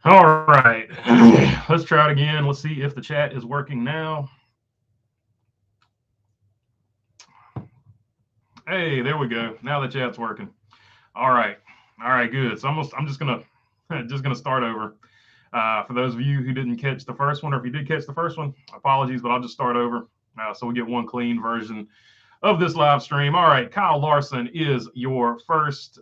All right, let's try it again. Let's see if the chat is working now. Hey, there we go. Now the chat's working. All right, good. So I'm just gonna start over. For those of you who didn't catch the first one, or if you did catch the first one, apologies, but I'll just start over so we get one clean version of this live stream. All right, Kyle Larson is your first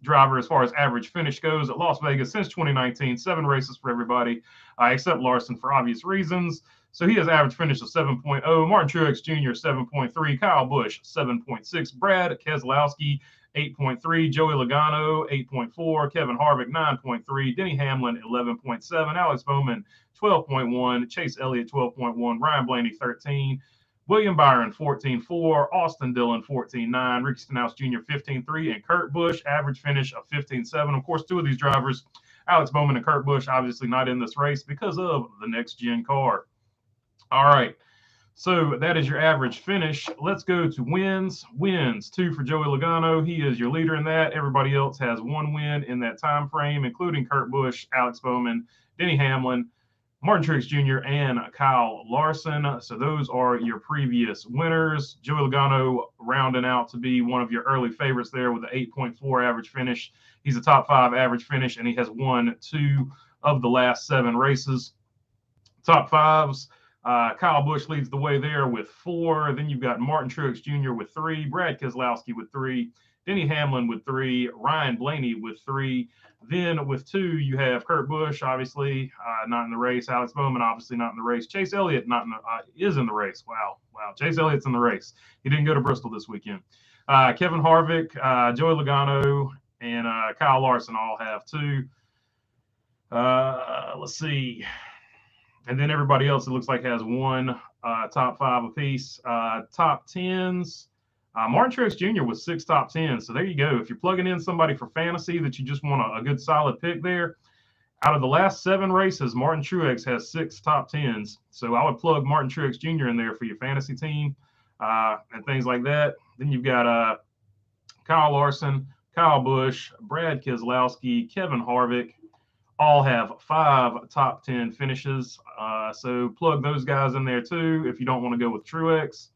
driver as far as average finish goes at Las Vegas since 2019. 7 races for everybody, except Larson for obvious reasons. So he has average finish of 7.0. Martin Truex Jr. 7.3. Kyle Busch 7.6. Brad Keselowski 8.3. Joey Logano 8.4. Kevin Harvick 9.3. Denny Hamlin 11.7. Alex Bowman 12.1. Chase Elliott 12.1. Ryan Blaney 13. William Byron 14.4, Austin Dillon 14.9, Ricky Stenhouse Jr. 15.3, and Kurt Busch average finish of 15.7. Of course, two of these drivers, Alex Bowman and Kurt Busch, obviously not in this race because of the next gen car. All right, so that is your average finish. Let's go to wins. Wins, 2 for Joey Logano. He is your leader in that. Everybody else has 1 win in that time frame, including Kurt Busch, Alex Bowman, Denny Hamlin, Martin Truex Jr., and Kyle Larson. So those are your previous winners. Joey Logano rounding out to be one of your early favorites there with an 8.4 average finish. He's a top 5 average finish, and he has won 2 of the last 7 races. Top 5s. Kyle Busch leads the way there with 4. Then you've got Martin Truex Jr. with 3, Brad Keselowski with 3, Denny Hamlin with 3, Ryan Blaney with 3. Then with 2, you have Kurt Busch, obviously not in the race. Alex Bowman, obviously not in the race. Chase Elliott is in the race. Wow. Chase Elliott's in the race. He didn't go to Bristol this weekend. Kevin Harvick, Joey Logano, and Kyle Larson all have 2. Let's see. And then everybody else, it looks like, has 1 top 5 apiece. Top 10s. Martin Truex Jr. with 6 top 10s. So there you go. If you're plugging in somebody for fantasy that you just want a good solid pick there, out of the last 7 races, Martin Truex has 6 top 10s. So I would plug Martin Truex Jr. in there for your fantasy team and things like that. Then you've got Kyle Larson, Kyle Busch, Brad Keselowski, Kevin Harvick. All have 5 top 10 finishes. So plug those guys in there too if you don't want to go with Truex.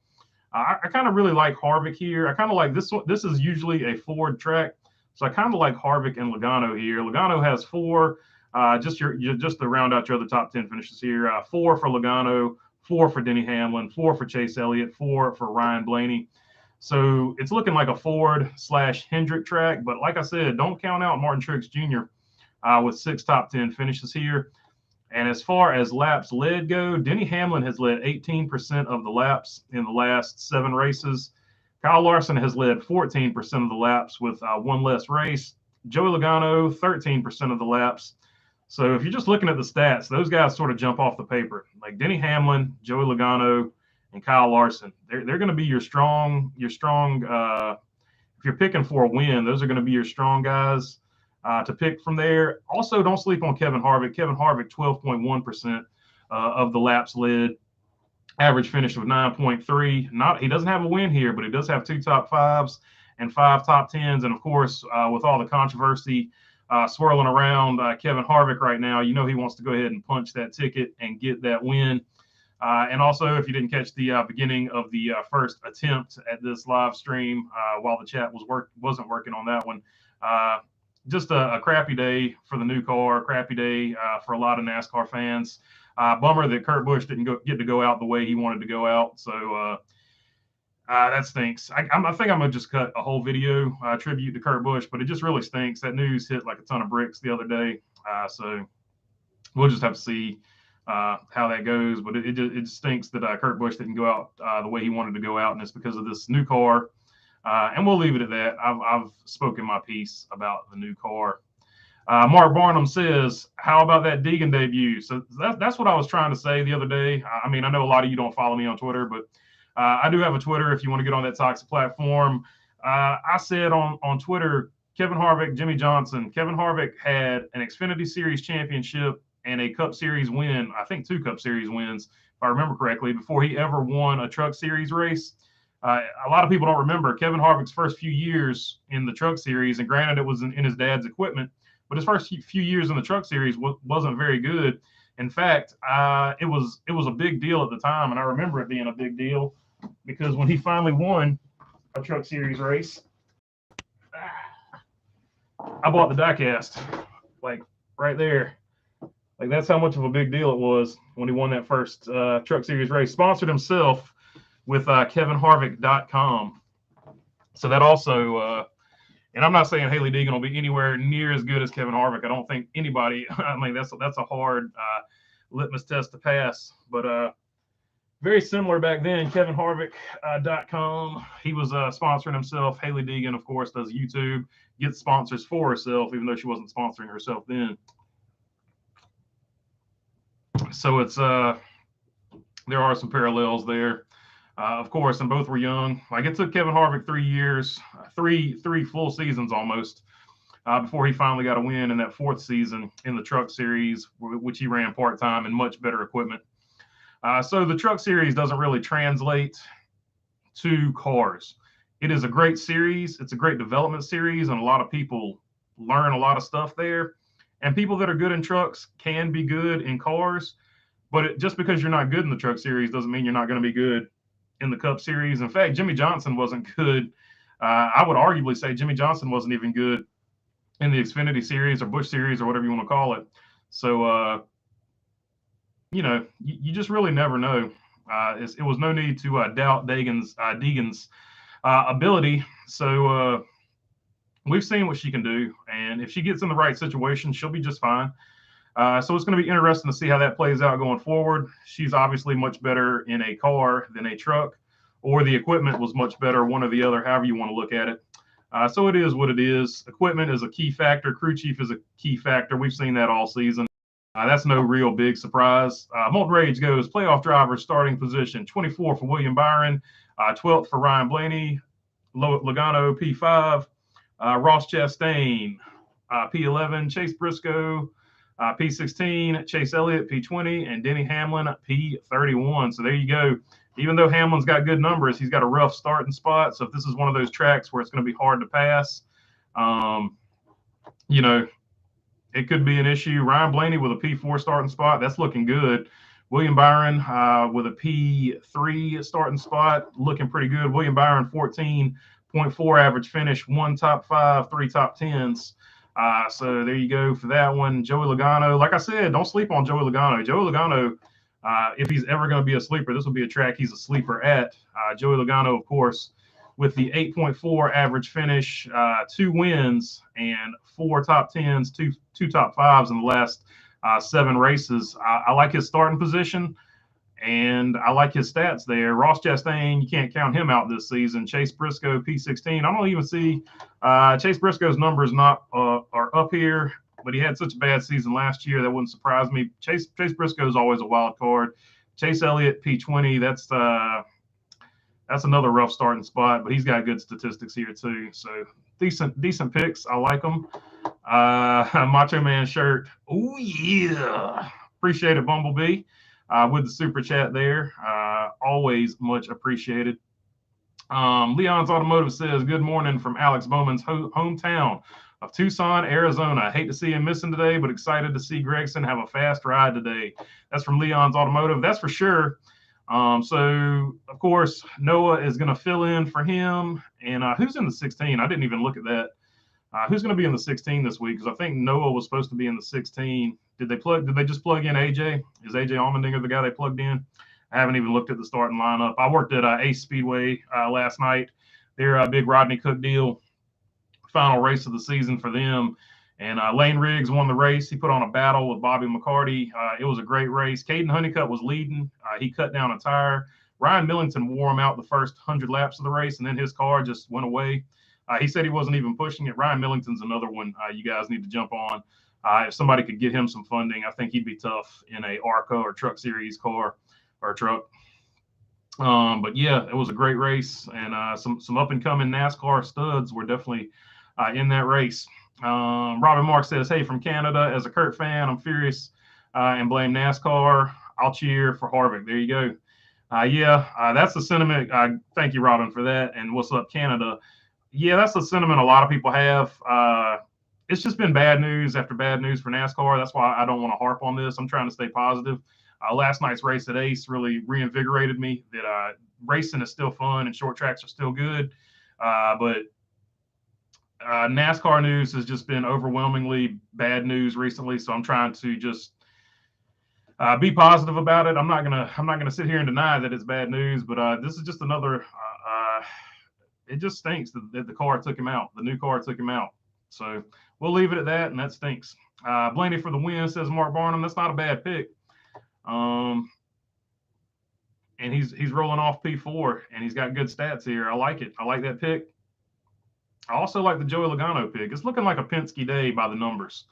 I kind of really like Harvick here. I kind of like this one. This is usually a Ford track, so I kind of like Harvick and Logano here. Logano has 4. Just to round out your other top 10 finishes here. 4 for Logano, 4 for Denny Hamlin, 4 for Chase Elliott, 4 for Ryan Blaney. So it's looking like a Ford/Hendrick track. But like I said, don't count out Martin Truex Jr. With 6 top 10 finishes here. And as far as laps led go, Denny Hamlin has led 18% of the laps in the last 7 races. Kyle Larson has led 14% of the laps with 1 less race. Joey Logano, 13% of the laps. So if you're just looking at the stats, those guys sort of jump off the paper. Like Denny Hamlin, Joey Logano, and Kyle Larson. They're going to be your strong. If you're picking for a win, those are going to be your strong guys to pick from there. Also, don't sleep on Kevin Harvick. Kevin Harvick, 12.1% of the laps led. Average finish of 9.3. He doesn't have a win here, but he does have 2 top 5s and 5 top 10s. And of course, with all the controversy swirling around Kevin Harvick right now, you know he wants to go ahead and punch that ticket and get that win. And also, if you didn't catch the beginning of the first attempt at this live stream while the chat wasn't working on that one, just a crappy day for the new car, crappy day for a lot of NASCAR fans. Bummer that Kurt Busch didn't get to go out the way he wanted to go out. So that stinks. I think I'm going to just cut a whole video tribute to Kurt Busch, but it just really stinks. That news hit like a ton of bricks the other day. So we'll just have to see how that goes. But it just stinks that Kurt Busch didn't go out the way he wanted to go out, and it's because of this new car. And we'll leave it at that. I've spoken my piece about the new car. Mark Barnum says, how about that Deegan debut? So that's what I was trying to say the other day. I mean, I know a lot of you don't follow me on Twitter, but I do have a Twitter if you want to get on that toxic platform. I said on Twitter, Kevin Harvick, Jimmy Johnson. Kevin Harvick had an Xfinity Series championship and a Cup Series win. I think 2 Cup Series wins, if I remember correctly, before he ever won a Truck Series race. A lot of people don't remember Kevin Harvick's first few years in the Truck Series, and granted, it was in his dad's equipment, but his first few years in the Truck Series wasn't very good. In fact, it was a big deal at the time, and I remember it being a big deal because when he finally won a Truck Series race, I bought the diecast, like right there. Like that's how much of a big deal it was when he won that first Truck Series race. Sponsored himself with KevinHarvick.com. So that also, and I'm not saying Hailie Deegan will be anywhere near as good as Kevin Harvick. I don't think anybody. I mean, that's a hard litmus test to pass. But very similar back then. KevinHarvick.com. He was sponsoring himself. Hailie Deegan, of course, does YouTube, gets sponsors for herself, even though she wasn't sponsoring herself then. So it's there are some parallels there. Of course, and both were young. Like it took Kevin Harvick 3 years, three full seasons almost, before he finally got a win in that fourth season in the Truck Series, which he ran part-time and much better equipment. So the Truck Series doesn't really translate to cars. It is a great series. It's a great development series, and a lot of people learn a lot of stuff there. And people that are good in trucks can be good in cars, but just because you're not good in the Truck Series doesn't mean you're not going to be good in the Cup Series. In fact, Jimmy Johnson wasn't good. I would arguably say Jimmy Johnson wasn't even good in the Xfinity Series or Busch Series or whatever you want to call it. So, you just really never know. It was no need to doubt Deegan's ability. So we've seen what she can do, and if she gets in the right situation, she'll be just fine. So it's going to be interesting to see how that plays out going forward. She's obviously much better in a car than a truck, or the equipment was much better, one or the other, however you want to look at it. So it is what it is. Equipment is a key factor. Crew chief is a key factor. We've seen that all season. That's no real big surprise. Molten Rage goes playoff driver starting position, 24 for William Byron, 12th for Ryan Blaney, Logano P5, Ross Chastain P11, Chase Briscoe P16, Chase Elliott P20, and Denny Hamlin P31. So there you go. Even though Hamlin's got good numbers, he's got a rough starting spot. So if this is one of those tracks where it's going to be hard to pass, it could be an issue. Ryan Blaney with a P4 starting spot, that's looking good. William Byron with a P3 starting spot, looking pretty good. William Byron 14.4 average finish, 1 top 5, 3 top 10s. So there you go for that one. Joey Logano, like I said, don't sleep on Joey Logano. Joey Logano, if he's ever going to be a sleeper, this will be a track he's a sleeper at. Joey Logano, of course, with the 8.4 average finish, 2 wins and 4 top 10s, two top 5s in the last 7 races. I like his starting position, and I like his stats there. Ross Chastain, you can't count him out this season. Chase Briscoe, P16. I don't even see Chase Briscoe's numbers are up here, but he had such a bad season last year that wouldn't surprise me. Chase Briscoe is always a wild card. Chase Elliott, P20. That's another rough starting spot, but he's got good statistics here too. So decent picks. I like them. Macho Man shirt. Oh yeah, appreciate it, Bumblebee. With the super chat there. Always much appreciated. Leon's Automotive says, good morning from Alex Bowman's hometown of Tucson, Arizona. I hate to see him missing today, but excited to see Gragson have a fast ride today. That's from Leon's Automotive. That's for sure. So, of course, Noah is going to fill in for him. And who's in the 16? I didn't even look at that. Who's going to be in the 16 this week? Because I think Noah was supposed to be in the 16. Did they just plug in AJ? Is AJ Allmendinger the guy they plugged in? I haven't even looked at the starting lineup. I worked at Ace Speedway last night. They're a big Rodney Cook deal. Final race of the season for them. And Lane Riggs won the race. He put on a battle with Bobby McCarty. It was a great race. Caden Honeycutt was leading. He cut down a tire. Ryan Millington wore him out the first 100 laps of the race, and then his car just went away. He said he wasn't even pushing it. Ryan Millington's another one you guys need to jump on. If somebody could get him some funding, I think he'd be tough in a ARCA or Truck Series car or truck. But yeah, it was a great race, and some up-and-coming NASCAR studs were definitely in that race. Robin Mark says, hey, from Canada, as a Kurt fan, I'm furious and blame NASCAR. I'll cheer for Harvick. There you go. That's the sentiment. Thank you, Robin, for that. And what's up, Canada? Yeah, that's the sentiment a lot of people have. it's just been bad news after bad news for NASCAR. That's why I don't want to harp on this. I'm trying to stay positive. Last night's race at Ace really reinvigorated me that racing is still fun and short tracks are still good. But NASCAR news has just been overwhelmingly bad news recently. So I'm trying to just be positive about it. I'm not gonna sit here and deny that it's bad news, but this is just another. It just stinks that the car took him out. The new car took him out. So we'll leave it at that, and that stinks. Blaney for the win, says Mark Barnum. That's not a bad pick. And he's rolling off P4, and he's got good stats here. I like it. I like that pick. I also like the Joey Logano pick. It's looking like a Penske day by the numbers.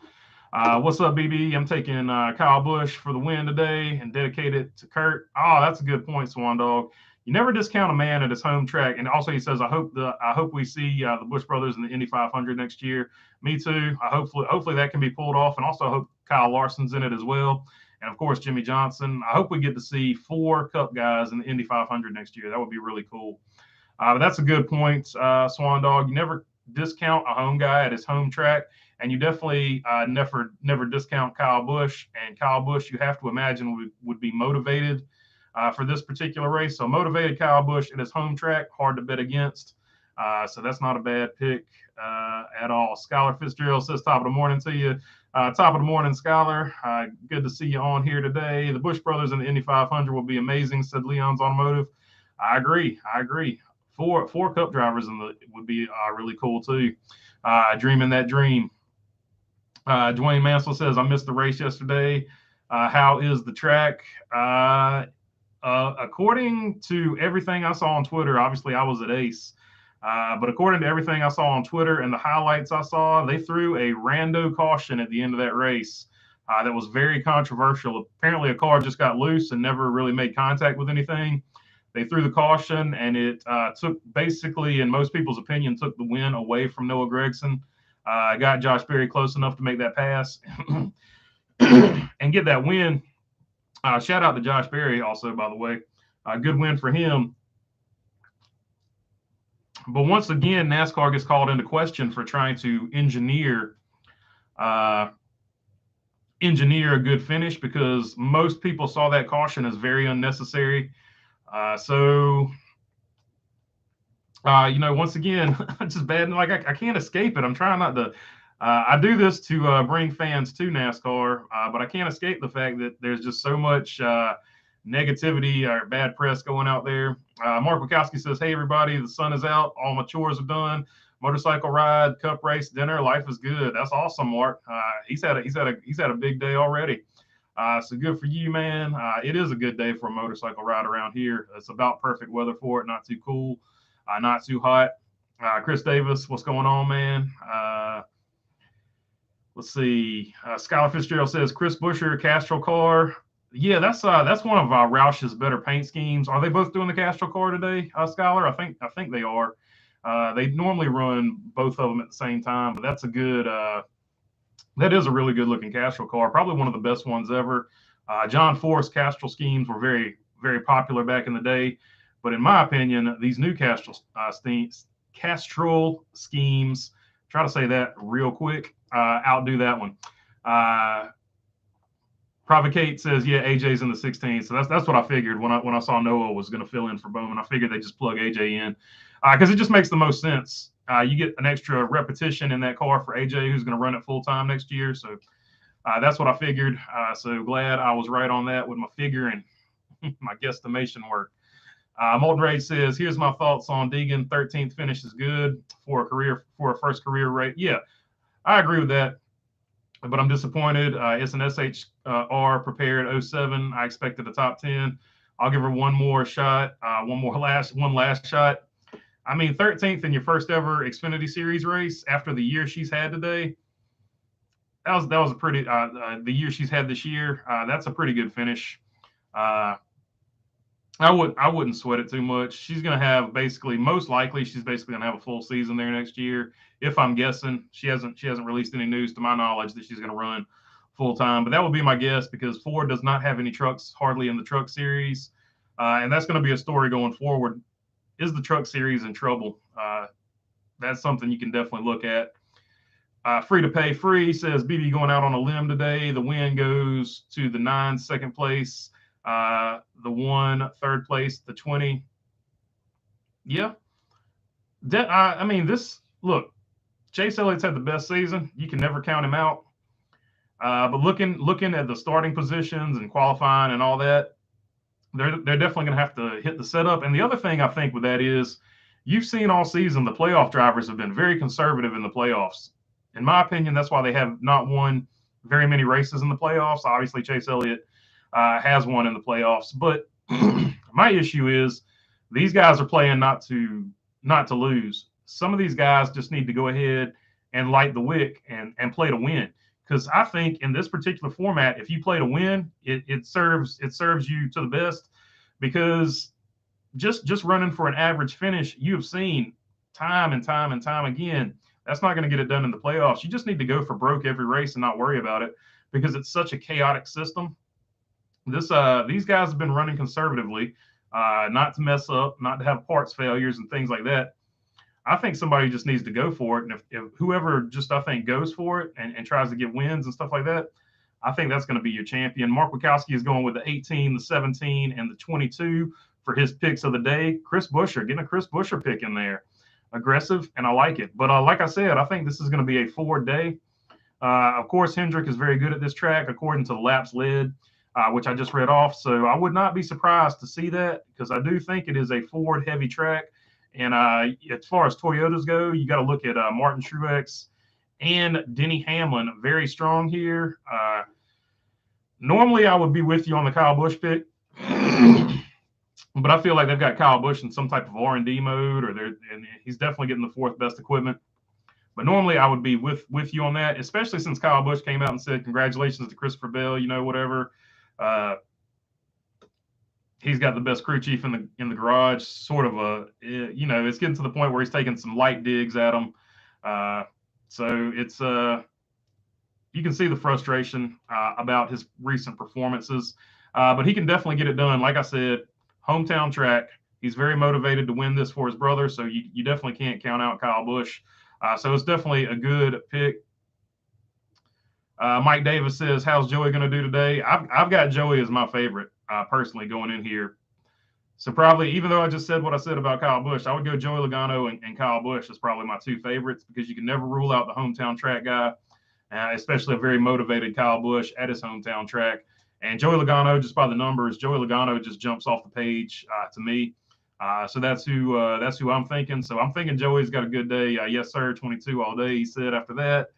What's up, BB? I'm taking Kyle Busch for the win today and dedicate it to Kurt. Oh, that's a good point, Swan Dog. You never discount a man at his home track. And also, he says, I hope we see the Busch brothers in the Indy 500 next year. Me too. Hopefully that can be pulled off. And also, I hope Kyle Larson's in it as well. And of course, Jimmy Johnson. I hope we get to see 4 Cup guys in the Indy 500 next year. That would be really cool. But that's a good point, Swan Dog. You never discount a home guy at his home track. And you definitely never discount Kyle Busch. And Kyle Busch, you have to imagine, would be motivated for this particular race. So motivated Kyle Busch at his home track, hard to bet against. So that's not a bad pick at all. Skylar Fitzgerald says, top of the morning to you. Top of the morning, Skylar. Good to see you on here today. The Busch brothers in the Indy 500 will be amazing, said Leon's Automotive. I agree. 4 Cup drivers would be really cool too. Dreaming that dream. Dwayne Mansell says, I missed the race yesterday. How is the track? According to everything I saw on Twitter, obviously I was at Ace, but according to everything I saw on Twitter and the highlights I saw, they threw a rando caution at the end of that race that was very controversial. Apparently a car just got loose and never really made contact with anything. They threw the caution, and it took, basically, in most people's opinion, took the win away from Noah Gragson. Got Josh Berry close enough to make that pass and get that win. Shout out to Josh Berry also, by the way. Good win for him. But once again, NASCAR gets called into question for trying to engineer a good finish, because most people saw that caution as very unnecessary. Once again, just bad. Like I can't escape it. I'm trying not to. I do this to bring fans to NASCAR, but I can't escape the fact that there's just so much negativity or bad press going out there. Mark Bukowski says, "Hey everybody, the sun is out. All my chores are done. Motorcycle ride, cup race, dinner. Life is good." That's awesome, Mark. He's had a big day already. So good for you, man. It is a good day for a motorcycle ride around here. It's about perfect weather for it. Not too cool, not too hot. Chris Davis, what's going on, man? Let's see. Skylar Fitzgerald says, Chris Buescher, Castrol car. Yeah, that's one of Roush's better paint schemes. Are they both doing the Castrol car today, Skylar? I think they are. They normally run both of them at the same time, but that's a good. That is a really good looking Castrol car. Probably one of the best ones ever. John Force Castrol schemes were very, very popular back in the day, but in my opinion, these new Castrol schemes. Try to say that real quick. Outdo that one. Provocate says, yeah, AJ's in the 16. So that's what I figured when I saw Noah was going to fill in for Bowman. I figured they just plug AJ in because it just makes the most sense. You get an extra repetition in that car for AJ, who's going to run it full time next year. So that's what I figured. So glad I was right on that with my figure and my guesstimation work. Molten Rage says, here's my thoughts on Deegan. 13th finish is good for a first career rate. Yeah, I agree with that, but I'm disappointed. It's an SHR prepared 07. I expected a top 10. I'll give her one more shot, one last shot. I mean, 13th in your first ever Xfinity Series race after the year she's had today. That was a pretty the year she's had this year. That's a pretty good finish. I wouldn't sweat it too much. She's going to have most likely she's basically going to have a full season there next year. If I'm guessing, she hasn't released any news to my knowledge that she's going to run full time, but that would be my guess because Ford does not have any trucks hardly in the truck series. And that's going to be a story going forward. Is the truck series in trouble? That's something you can definitely look at. Free to pay free says BB going out on a limb today. The win goes to the 9 second place, the 1 third place, the 20. Yeah. I mean, look, Chase Elliott's had the best season. You can never count him out. But looking at the starting positions and qualifying and all that, they're definitely going to have to hit the setup. And the other thing I think with that is you've seen all season the playoff drivers have been very conservative in the playoffs. In my opinion, that's why they have not won very many races in the playoffs. Obviously, Chase Elliott has won in the playoffs. But my issue is these guys are playing not to lose. Some of these guys just need to go ahead and light the wick and play to win. Because I think in this particular format, if you play to win, it serves you to the best. Because just running for an average finish, you have seen time and time and time again, that's not going to get it done in the playoffs. You just need to go for broke every race and not worry about it because it's such a chaotic system. These guys have been running conservatively, not to mess up, not to have parts failures and things like that. I think somebody just needs to go for it. And if whoever just, I think, goes for it and tries to get wins and stuff like that, I think that's going to be your champion. Mark Wachowski is going with the 18, the 17, and the 22 for his picks of the day. Chris Buescher, getting a Chris Buescher pick in there. Aggressive, and I like it. But like I said, I think this is going to be a Ford day. Of course, Hendrick is very good at this track, according to the laps led, which I just read off. So I would not be surprised to see that because I do think it is a Ford heavy track. And as far as Toyotas go, you got to look at Martin Truex and Denny Hamlin, very strong here. Normally, I would be with you on the Kyle Busch pick, but I feel like they've got Kyle Busch in some type of R&D mode, and he's definitely getting the 4th best equipment. But normally, I would be with you on that, especially since Kyle Busch came out and said congratulations to Christopher Bell, whatever. He's got the best crew chief in the garage, sort of it's getting to the point where he's taking some light digs at him. So it's you can see the frustration about his recent performances, but he can definitely get it done. Like I said, hometown track. He's very motivated to win this for his brother, so you definitely can't count out Kyle Busch. So it's definitely a good pick. Mike Davis says, how's Joey going to do today? I've got Joey as my favorite. Personally going in here. So probably, even though I just said what I said about Kyle Busch, I would go Joey Logano and Kyle Busch as probably my 2 favorites because you can never rule out the hometown track guy, especially a very motivated Kyle Busch at his hometown track. And Joey Logano, just by the numbers, Joey Logano just jumps off the page to me. So that's who I'm thinking. So I'm thinking Joey's got a good day. Yes, sir, 22 all day, he said after that.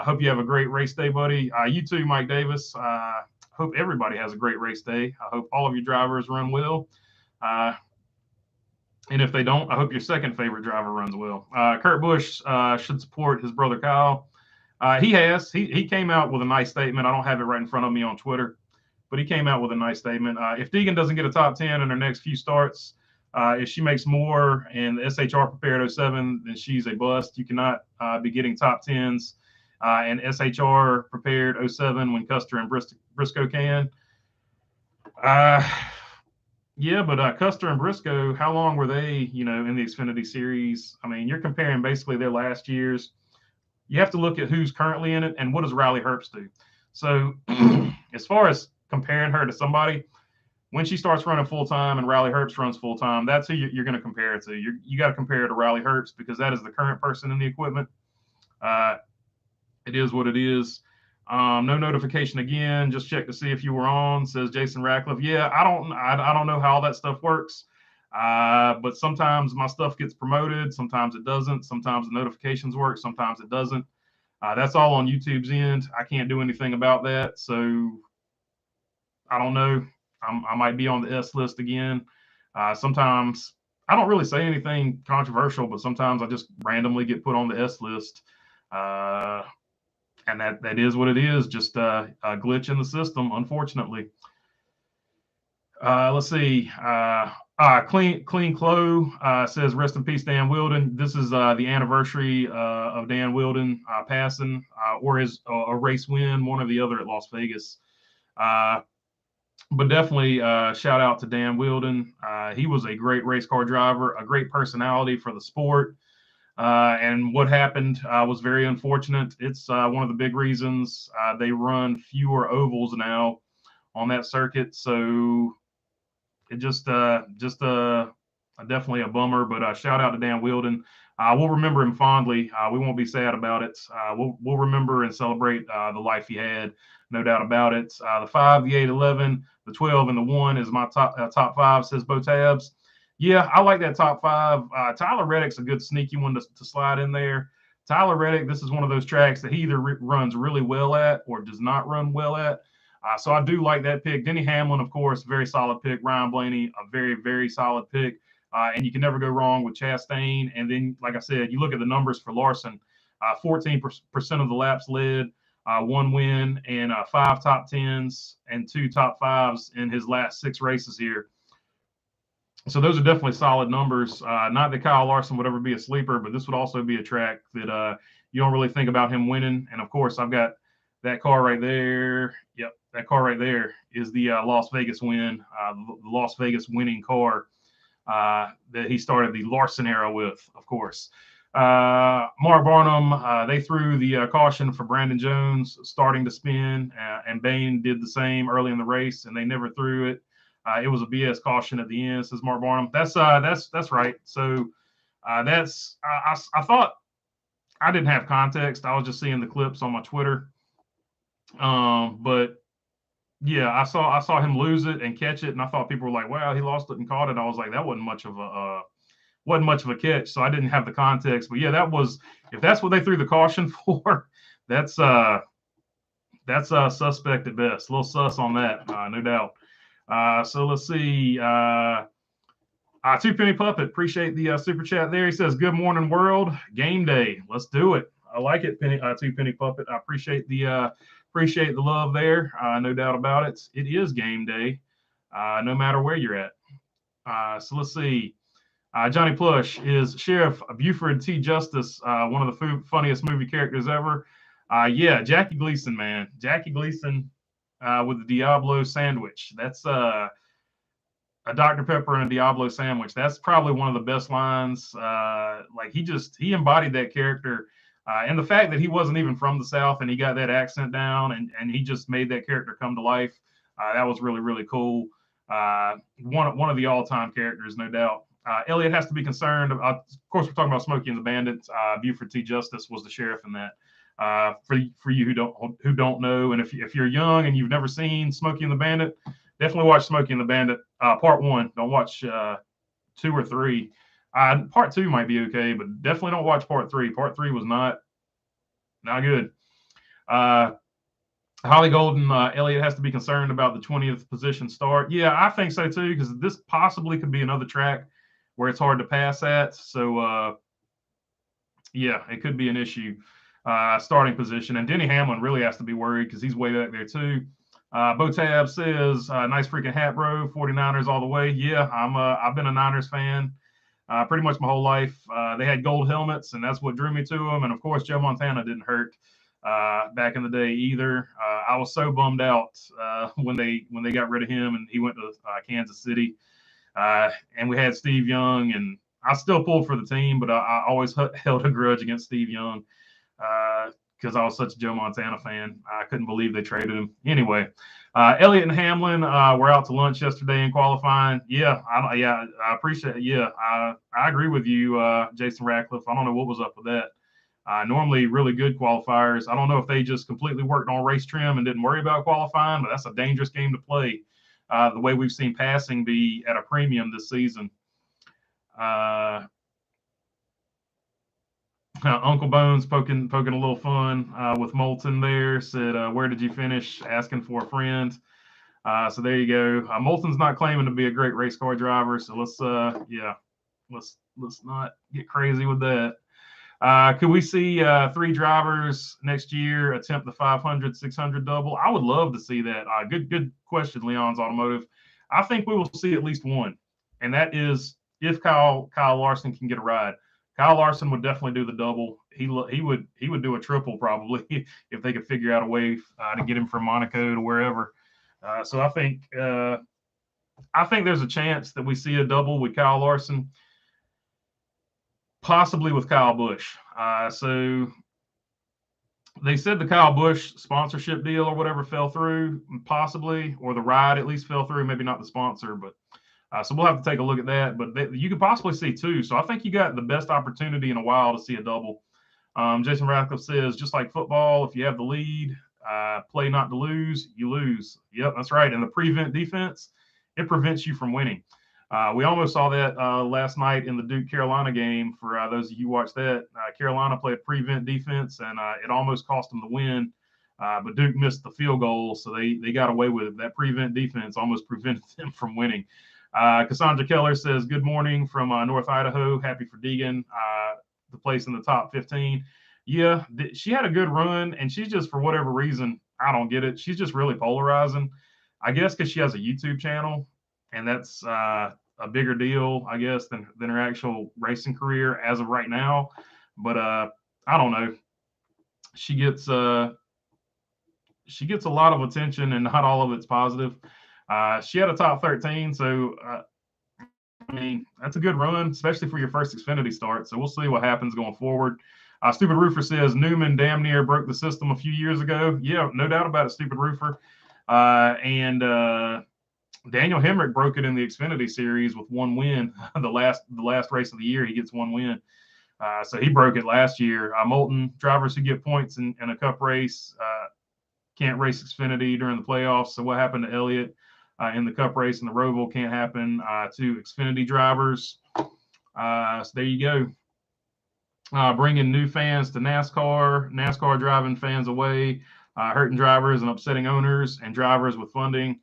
Hope you have a great race day, buddy. You too, Mike Davis. Hope everybody has a great race day. I hope all of your drivers run well. And if they don't, I hope your second favorite driver runs well. Kurt Busch should support his brother Kyle. He has. He came out with a nice statement. I don't have it right in front of me on Twitter, but he came out with a nice statement. If Deegan doesn't get a top 10 in her next few starts, if she makes more and the SHR prepared 07, then she's a bust. You cannot be getting top 10s. And SHR prepared 07 when Custer and Briscoe can. Yeah, but Custer and Briscoe, how long were they, in the Xfinity Series? I mean, you're comparing basically their last years. You have to look at who's currently in it and what does Riley Herbst do. So as far as comparing her to somebody, when she starts running full-time and Riley Herbst runs full-time, that's who you're going to compare it to. You got to compare it to Riley Herbst because that is the current person in the equipment. It is what it is. No notification again. Just check to see if you were on, says Jason Ratcliffe. Yeah, I don't know how all that stuff works. But sometimes my stuff gets promoted. Sometimes it doesn't. Sometimes the notifications work. Sometimes it doesn't. That's all on YouTube's end. I can't do anything about that. So I don't know. I might be on the S list again. Sometimes I don't really say anything controversial, but sometimes I just randomly get put on the S list. And that is what it is, just a glitch in the system, unfortunately. Let's see. Clean Clo says, rest in peace, Dan Wilden. This is the anniversary of Dan Wilden passing or his a race win, one or the other at Las Vegas. But definitely shout out to Dan Wilden. He was a great race car driver, a great personality for the sport. And what happened was very unfortunate. It's one of the big reasons they run fewer ovals now on that circuit. So it just definitely a bummer. But shout out to Dan Wielden. We'll remember him fondly. We won't be sad about it. We'll remember and celebrate the life he had, no doubt about it. The 5, the 8, 11, the 12, and the 1 is my top 5. Says Bo Tabs. Yeah, I like that top 5. Tyler Reddick's a good sneaky one to slide in there. Tyler Reddick, this is one of those tracks that he either runs really well at or does not run well at. So I do like that pick. Denny Hamlin, of course, very solid pick. Ryan Blaney, a very, very solid pick. And you can never go wrong with Chastain. And then, like I said, you look at the numbers for Larson, 14% of the laps led, 1 win, and 5 top 10s and 2 top 5s in his last 6 races here. So those are definitely solid numbers. Not that Kyle Larson would ever be a sleeper, but this would also be a track that you don't really think about him winning. And of course, I've got that car right there. Yep, that car right there is the Las Vegas win, the Las Vegas winning car that he started the Larson era with, of course. Mark Barnum, they threw the caution for Brandon Jones starting to spin, and Bain did the same early in the race, and they never threw it. It was a BS caution at the end, says Mark Barnum. That's right. So I thought I didn't have context. I was just seeing the clips on my Twitter. But yeah, I saw him lose it and catch it, and I thought people were like, "Wow, he lost it and caught it." I was like, that wasn't much of a catch. So I didn't have the context. But yeah, if that's what they threw the caution for, that's suspect at best. A little sus on that, no doubt. So let's see. Two Penny Puppet, appreciate the super chat there. He says, "Good morning, world. Game day. Let's do it." I like it, Two Penny Puppet. I appreciate the love there. No doubt about it. It is game day, no matter where you're at. So let's see. Johnny Plush is Sheriff Buford T. Justice, one of the funniest movie characters ever. Yeah, Jackie Gleason, man. Jackie Gleason with the Diablo sandwich. That's a Dr. Pepper and a Diablo sandwich. That's probably one of the best lines. Like he embodied that character. And the fact that he wasn't even from the South and he got that accent down and he just made that character come to life. That was really, really cool. One of the all-time characters, no doubt. Elliot has to be concerned. Of course, we're talking about Smokey and the Bandit. Buford T. Justice was the sheriff in that. For you who don't know, and if you're young and you've never seen Smokey and the Bandit, definitely watch Smokey and the Bandit Part 1. Don't watch 2 or 3. Part 2 might be okay, but definitely don't watch Part 3. Part 3 was not good. Holly Golden, Elliott has to be concerned about the 20th position start. Yeah, I think so too, because this possibly could be another track where it's hard to pass at. So, yeah, it could be an issue. Starting position. And Denny Hamlin really has to be worried because he's way back there too. Bo Tab says, nice freaking hat, bro. 49ers all the way. Yeah, I've been a Niners fan pretty much my whole life. They had gold helmets, and that's what drew me to them. And of course, Joe Montana didn't hurt back in the day either. I was so bummed out when they got rid of him and he went to Kansas City. And we had Steve Young, and I still pulled for the team, but I always held a grudge against Steve Young because I was such a Joe Montana fan. I couldn't believe they traded him. Anyway, Elliott and Hamlin were out to lunch yesterday in qualifying. Yeah, I appreciate it. Yeah, I agree with you, Jason Ratcliffe. I don't know what was up with that. Normally really good qualifiers. I don't know if they just completely worked on race trim and didn't worry about qualifying, but that's a dangerous game to play. The way we've seen passing be at a premium this season. Uncle Bones poking a little fun with Moulton there. Said, "Where did you finish?" Asking for a friend. So there you go. Moulton's not claiming to be a great race car driver, so let's not get crazy with that. Could we see 3 drivers next year attempt the 500, 600 double? I would love to see that. Good question, Leon's Automotive. I think we will see at least one, and that is if Kyle Larson can get a ride. Kyle Larson would definitely do the double. He would do a triple probably if they could figure out a way to get him from Monaco to wherever. So I think there's a chance that we see a double with Kyle Larson. possibly with Kyle Busch. So they said the Kyle Busch sponsorship deal or whatever fell through, possibly, or the ride at least fell through. Maybe not the sponsor, but so we'll have to take a look at that. But you could possibly see two. So I think you got the best opportunity in a while to see a double. Jason Radcliffe says, just like football, if you have the lead, play not to lose, you lose. Yep, that's right. And the prevent defense, it prevents you from winning. We almost saw that last night in the Duke-Carolina game. For those of you who watched that, Carolina played prevent defense, and it almost cost them the win. But Duke missed the field goal, so they got away with it. That prevent defense almost prevented them from winning. Cassandra Keller says, good morning from North Idaho. Happy for Deegan, the place in the top 15. Yeah, she had a good run, and she's just, for whatever reason, I don't get it. She's just really polarizing. I guess because she has a YouTube channel, and that's a bigger deal, I guess, than her actual racing career as of right now. But I don't know. She gets a lot of attention, and not all of it's positive. She had a top 13, so I mean, that's a good run, especially for your first Xfinity start. So we'll see what happens going forward. Stupid Roofer says Newman damn near broke the system a few years ago. Yeah, no doubt about it, Stupid Roofer. And Daniel Hemrick broke it in the Xfinity Series with one win. the last race of the year, he gets one win. So he broke it last year. Moulton, drivers who get points in a Cup race can't race Xfinity during the playoffs. So what happened to Elliott in the Cup race and the Roval can't happen to Xfinity drivers. So there you go. Bringing new fans to NASCAR driving fans away, hurting drivers and upsetting owners and drivers with funding.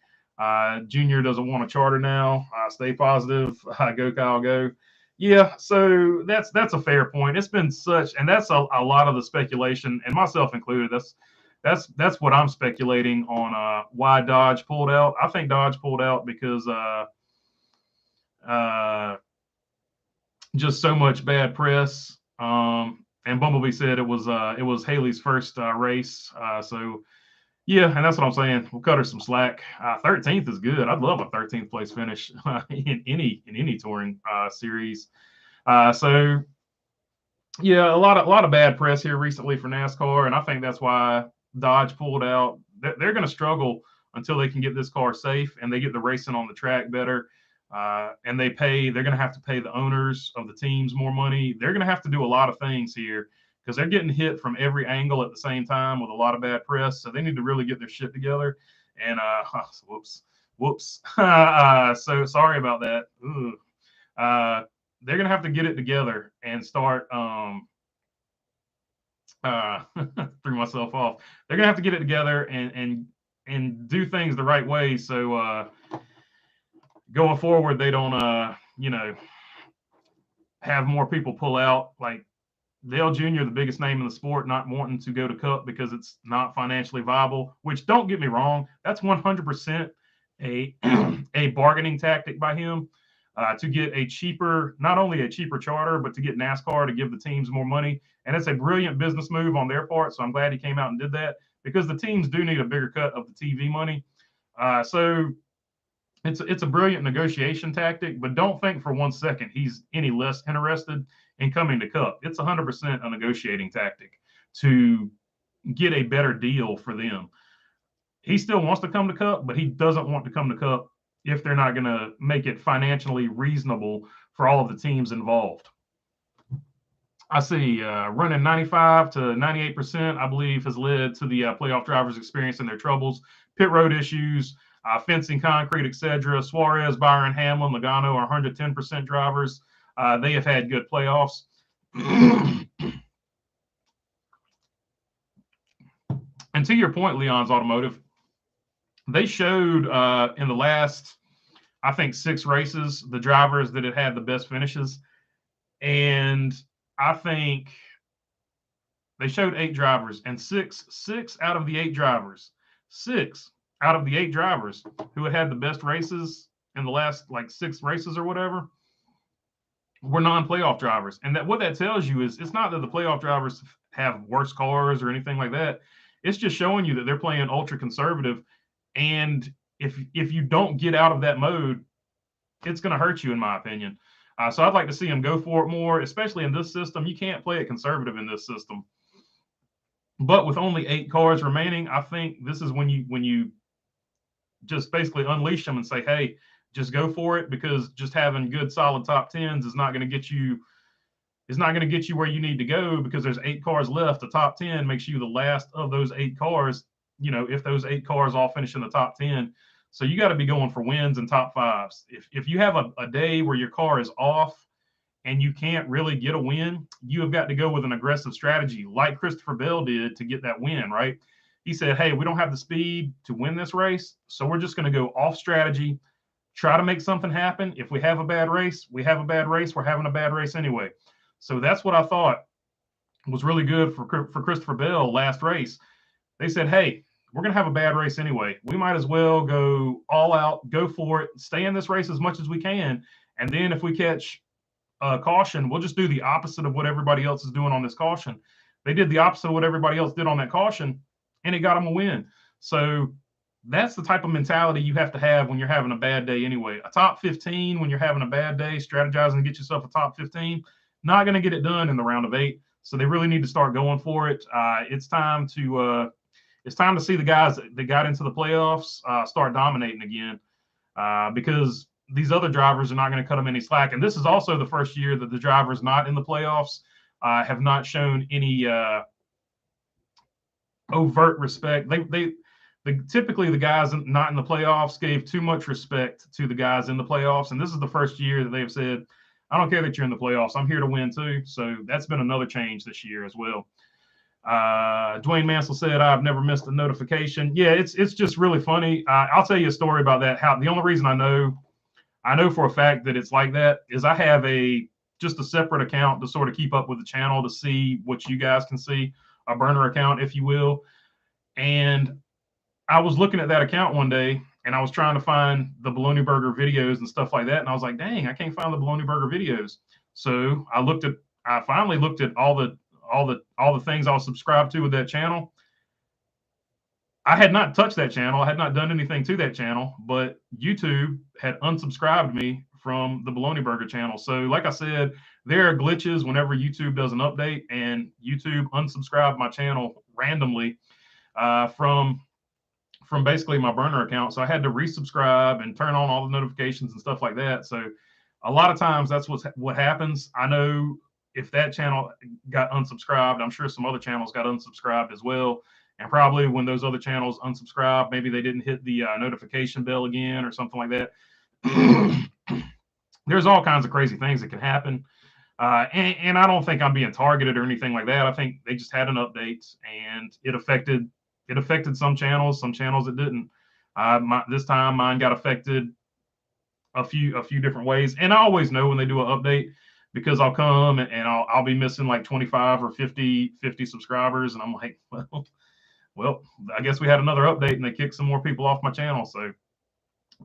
Junior doesn't want a charter now. Stay positive. Go Kyle, go. Yeah, so that's a fair point. It's been such, and that's a lot of the speculation, and myself included. That's what I'm speculating on why Dodge pulled out. I think Dodge pulled out because just so much bad press. And Bumblebee said it was Haley's first race. So yeah, and that's what I'm saying. We'll cut her some slack. 13th is good. I'd love a 13th place finish in any touring series. So yeah, a lot of bad press here recently for NASCAR, and I think that's why Dodge pulled out. They're going to struggle until they can get this car safe and they get the racing on the track better. And they're going to have to pay the owners of the teams more money. They're going to have to do a lot of things here because they're getting hit from every angle at the same time with a lot of bad press. So they need to really get their shit together. And whoops. So sorry about that. They're going to have to get it together and start threw myself off. They're going to have to get it together and do things the right way. So going forward, they don't, have more people pull out. Like Dale Jr., the biggest name in the sport, not wanting to go to Cup because it's not financially viable, which, don't get me wrong, that's 100% a bargaining tactic by him to get not only a cheaper charter, but to get NASCAR to give the teams more money. And it's a brilliant business move on their part. So I'm glad he came out and did that because the teams do need a bigger cut of the TV money. So it's a brilliant negotiation tactic, but don't think for 1 second he's any less interested in coming to Cup. It's 100% a negotiating tactic to get a better deal for them. He still wants to come to Cup, but he doesn't want to come to Cup if they're not going to make it financially reasonable for all of the teams involved. I see running 95 to 98%, I believe, has led to the playoff drivers experiencing their troubles, pit road issues, fencing, concrete, etc. Suarez, Byron, Hamlin, Logano are 110% drivers. They have had good playoffs. And to your point, Leon's Automotive, they showed in the last, I think, 6 races, the drivers that had the best finishes. And I think they showed 8 drivers, and six out of the 8 drivers who had the best races in the last 6 races or whatever were non-playoff drivers. And what that tells you is it's not that the playoff drivers have worse cars or anything like that. It's just showing you that they're playing ultra conservative. And if you don't get out of that mode, it's going to hurt you, in my opinion. So I'd like to see him go for it more, especially in this system. You can't play it conservative in this system. But with only 8 cars remaining, I think this is when you just basically unleash them and say, hey, just go for it, because just having good solid top 10s is not going to get you where you need to go, because there's 8 cars left. The top 10 makes you the last of those 8 cars, if those 8 cars all finish in the top 10. So you got to be going for wins and top 5s. If you have a day where your car is off and you can't really get a win, you have got to go with an aggressive strategy like Christopher Bell did to get that win, right? He said, hey, we don't have the speed to win this race, so we're just going to go off strategy, try to make something happen. If we have a bad race, we have a bad race. We're having a bad race anyway. So that's what I thought was really good for Christopher Bell last race. They said, hey, we're going to have a bad race anyway. We might as well go all out, go for it, stay in this race as much as we can. And then if we catch caution, we'll just do the opposite of what everybody else is doing on this caution. They did the opposite of what everybody else did on that caution, and it got them a win. So that's the type of mentality you have to have when you're having a bad day anyway. A top 15 when you're having a bad day, strategizing to get yourself a top 15, not going to get it done in the round of 8. So they really need to start going for it. It's time to see the guys that got into the playoffs start dominating again, because these other drivers are not going to cut them any slack. And this is also the first year that the drivers not in the playoffs have not shown any overt respect. Typically the guys not in the playoffs gave too much respect to the guys in the playoffs. And this is the first year that they've said, I don't care that you're in the playoffs, I'm here to win too. So that's been another change this year as well. Dwayne Mansell said, I've never missed a notification. Yeah, it's just really funny. I'll tell you a story about that. How the only reason I know for a fact that it's like that is I have just a separate account to sort of keep up with the channel, to see what you guys can see, a burner account, if you will. And I was looking at that account one day, and I was trying to find the Bologna Burger videos and stuff like that. And I was like, dang, I can't find the Bologna Burger videos. So I finally looked at all the things I was subscribed to with that channel. I had not touched that channel. I had not done anything to that channel, but YouTube had unsubscribed me from the Bologna Burger channel. So like I said, there are glitches whenever YouTube does an update, and YouTube unsubscribed my channel randomly from basically my burner account. So I had to resubscribe and turn on all the notifications and stuff like that. So a lot of times that's what happens. I know if that channel got unsubscribed, I'm sure some other channels got unsubscribed as well. And probably when those other channels unsubscribed, maybe they didn't hit the notification bell again or something like that. There's all kinds of crazy things that can happen. And I don't think I'm being targeted or anything like that. I think they just had an update, and it affected some channels it didn't. This time mine got affected a few different ways. And I always know when they do an update, because I'll come and I'll be missing like 25 or 50 subscribers, and I'm like, well, I guess we had another update and they kicked some more people off my channel. So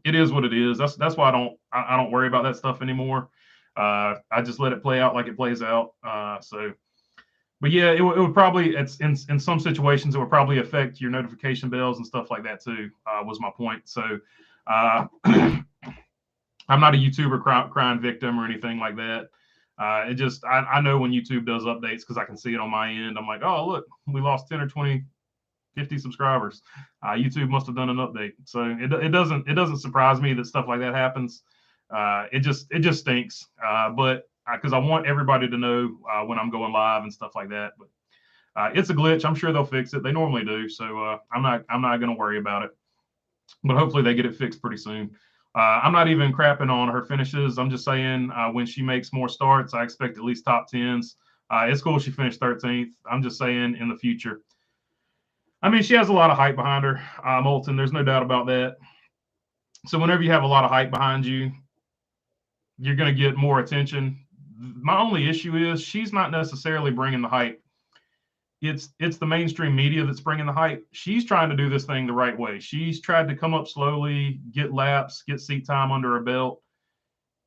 it is what it is. That's why I don't worry about that stuff anymore. I just let it play out like it plays out. But yeah, it would probably, in some situations, it would probably affect your notification bells and stuff like that too, was my point. So I'm not a YouTuber crying victim or anything like that. I know when YouTube does updates, because I can see it on my end. I'm like, oh, look, we lost 10 or 20, 50 subscribers. YouTube must have done an update. So it doesn't surprise me that stuff like that happens. It just stinks. But because I want everybody to know when I'm going live and stuff like that. But it's a glitch. I'm sure they'll fix it. They normally do. So I'm not going to worry about it. But hopefully they get it fixed pretty soon. I'm not even crapping on her finishes. I'm just saying when she makes more starts, I expect at least top 10s. It's cool she finished 13th. I'm just saying in the future. I mean, she has a lot of hype behind her, Moulton. There's no doubt about that. So whenever you have a lot of hype behind you, you're going to get more attention. My only issue is she's not necessarily bringing the hype. It's the mainstream media that's bringing the hype. She's trying to do this thing the right way. She's tried to come up slowly, get laps, get seat time under her belt.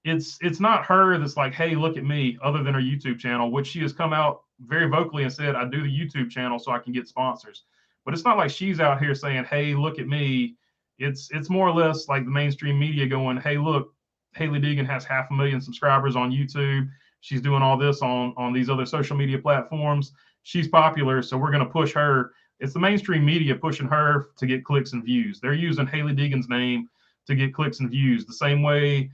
It's not her that's like, hey, look at me, other than her YouTube channel, which she has come out very vocally and said, I do the YouTube channel so I can get sponsors. But it's not like she's out here saying, hey, look at me. It's more or less like the mainstream media going, hey, look Hailie Deegan has 500,000 subscribers on YouTube. She's doing all this on these other social media platforms. She's popular, so we're going to push her. It's the mainstream media pushing her to get clicks and views. They're using Hailie Deegan's name to get clicks and views. The same way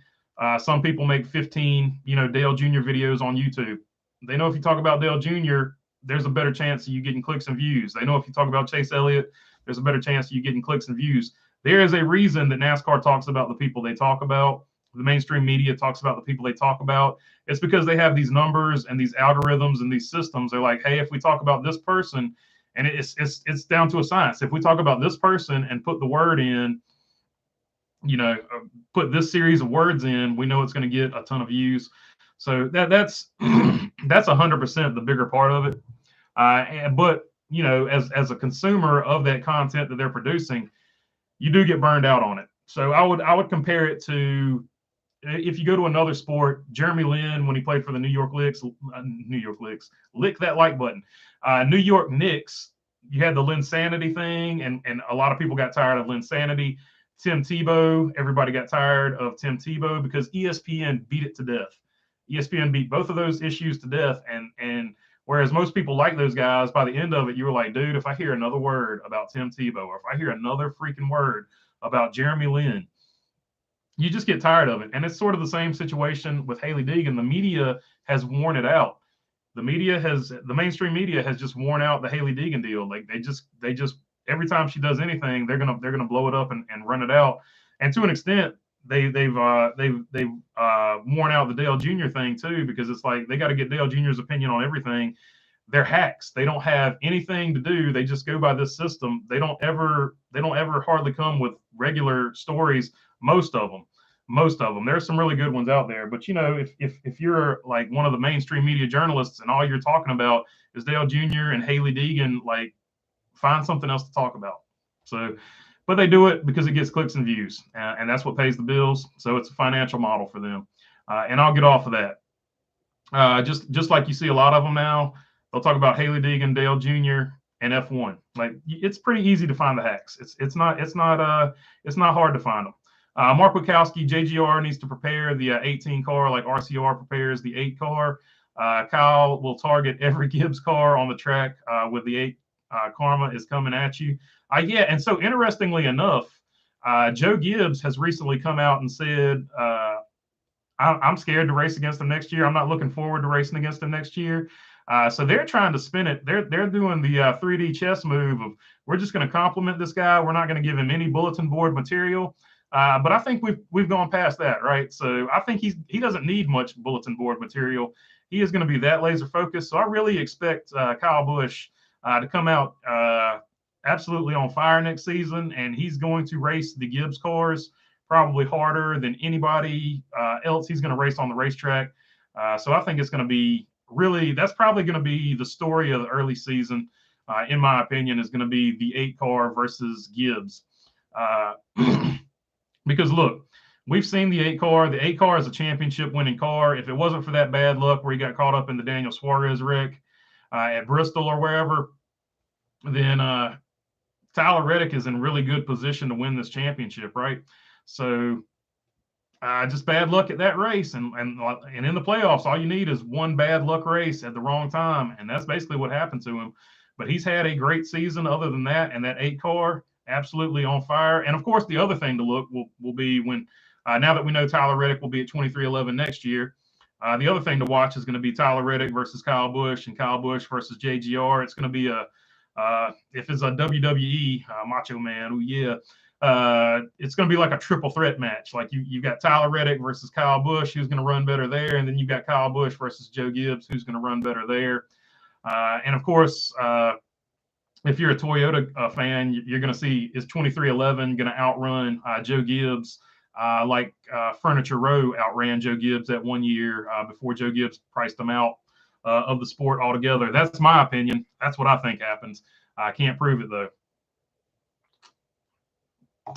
some people make 15, Dale Jr. videos on YouTube. They know if you talk about Dale Jr., there's a better chance of you getting clicks and views. They know if you talk about Chase Elliott, there's a better chance of you getting clicks and views. There is a reason that NASCAR talks about the people they talk about. The mainstream media talks about the people they talk about. It's because they have these numbers and these algorithms and these systems. They're like, hey, if we talk about this person, and it's down to a science. If we talk about this person and put the word in, put this series of words in, we know it's going to get a ton of views. So that's 100% the bigger part of it. But as a consumer of that content that they're producing, you do get burned out on it. So I would compare it to, if you go to another sport, Jeremy Lin, when he played for the New York Knicks, lick that like button. New York Knicks, you had the Linsanity thing, and a lot of people got tired of Linsanity. Tim Tebow, everybody got tired of Tim Tebow because ESPN beat it to death. ESPN beat both of those issues to death, and whereas most people like those guys, by the end of it, you were like, dude, if I hear another word about Tim Tebow, or if I hear another freaking word about Jeremy Lin, you just get tired of it. And it's sort of the same situation with Hailie Deegan. The media has worn it out. The mainstream media has just worn out the Hailie Deegan deal. Like they just every time she does anything, they're gonna blow it up and run it out. And to an extent, they've worn out the Dale Jr. thing too, because it's like they got to get Dale Jr.'s opinion on everything. They're hacks. They don't have anything to do. They just go by this system. They don't ever hardly come with regular stories. Most of them. There's some really good ones out there, but if you're like one of the mainstream media journalists and all you're talking about is Dale Jr. and Hailie Deegan, like, find something else to talk about. So, but they do it because it gets clicks and views, and that's what pays the bills. So it's a financial model for them, and I'll get off of that. Just like you see a lot of them now, they'll talk about Hailie Deegan, Dale Jr., and F1. Like, it's pretty easy to find the hacks. It's not hard to find them. Mark Wachowski, JGR needs to prepare the 18 car like RCR prepares the 8 car. Kyle will target every Gibbs car on the track with the 8. Karma is coming at you. Yeah, and so interestingly enough, Joe Gibbs has recently come out and said, I'm scared to race against him next year. I'm not looking forward to racing against him next year. So they're trying to spin it. They're doing the 3D chess move of, we're just going to compliment this guy. We're not going to give him any bulletin board material. But I think we've gone past that, right? So I think he doesn't need much bulletin board material. He is going to be that laser focused. So I really expect Kyle Busch to come out absolutely on fire next season, and he's going to race the Gibbs cars probably harder than anybody else. He's going to race on the racetrack. So I think it's going to be that's probably going to be the story of the early season, in my opinion, is going to be the 8 car versus Gibbs. Because look, we've seen the 8 car. The 8 car is a championship winning car. If it wasn't for that bad luck where he got caught up in the Daniel Suarez wreck at Bristol or wherever, then Tyler Reddick is in really good position to win this championship, right? So just bad luck at that race, and in the playoffs, all you need is one bad luck race at the wrong time, and that's basically what happened to him. But he's had a great season other than that, and that 8 car absolutely on fire. And of course, the other thing to look will be when now that we know Tyler Reddick will be at 2311 next year. The other thing to watch is going to be Tyler Reddick versus Kyle Busch, and Kyle Busch versus JGR. It's going to be if it's a WWE Macho Man, it's going to be like a triple threat match. Like you've got Tyler Reddick versus Kyle Busch, who's going to run better there, and then you've got Kyle Busch versus Joe Gibbs, who's going to run better there. And of course, if you're a Toyota fan, you're going to see, is 2311 going to outrun Joe Gibbs like Furniture Row outran Joe Gibbs that one year before Joe Gibbs priced them out of the sport altogether. That's my opinion. That's what I think happens. I can't prove it, though.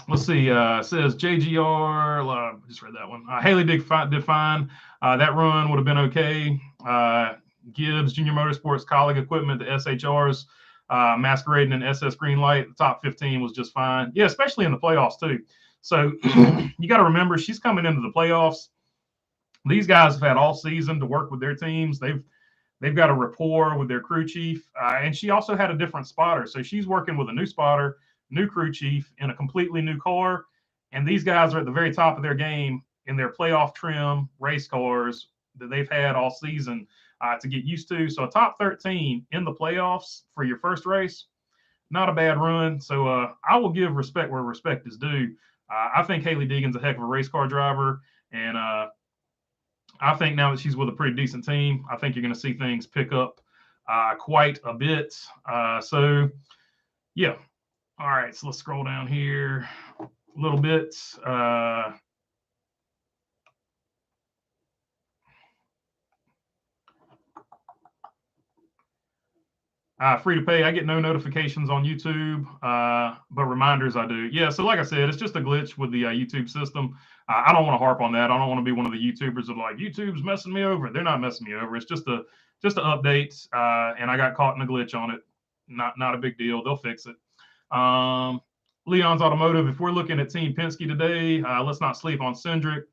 Let's see. It says JGR. Just read that one. Hailie did fine. That run would have been okay. Gibbs, Junior Motorsports, colleague equipment, the SHRs, masquerading in SS green light. The top 15 was just fine. Yeah, especially in the playoffs, too. So you got to remember, she's coming into the playoffs These guys have had all season to work with their teams. They've got a rapport with their crew chief, and she also had a different spotter. So she's working with a new spotter, new crew chief in a completely new car. And these guys are at the very top of their game in their playoff trim race cars that they've had all season to get used to. So a top 13 in the playoffs for your first race, not a bad run. So I will give respect where respect is due. I think Hailie Deegan's a heck of a race car driver, and I think now that she's with a pretty decent team, I think you're going to see things pick up quite a bit. So, yeah. All right, so let's scroll down here a little bit. Free to pay. I get no notifications on YouTube, but reminders I do. Yeah, so like I said, it's just a glitch with the YouTube system. I don't want to harp on that. I don't want to be one of the YouTubers that are like, YouTube's messing me over. They're not messing me over. It's just an update, and I got caught in a glitch on it. Not a big deal. They'll fix it. Leon's Automotive. If we're looking at Team Penske today, let's not sleep on Cindric.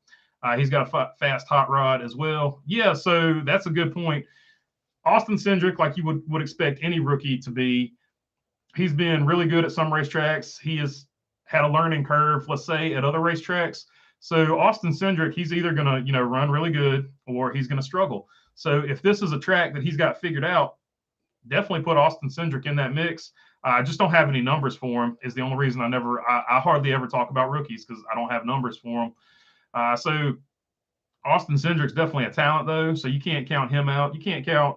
He's got a fast hot rod as well. Yeah, so that's a good point. Austin Cindric, like you would expect any rookie to be, he's been really good at some racetracks. He has had a learning curve, let's say, at other racetracks. So Austin Cindric, he's either going to, run really good or he's going to struggle. So if this is a track that he's got figured out, definitely put Austin Cindric in that mix. I just don't have any numbers for him is the only reason I hardly ever talk about rookies because I don't have numbers for him. So Austin Cindric's definitely a talent, though, so you can't count him out. You can't count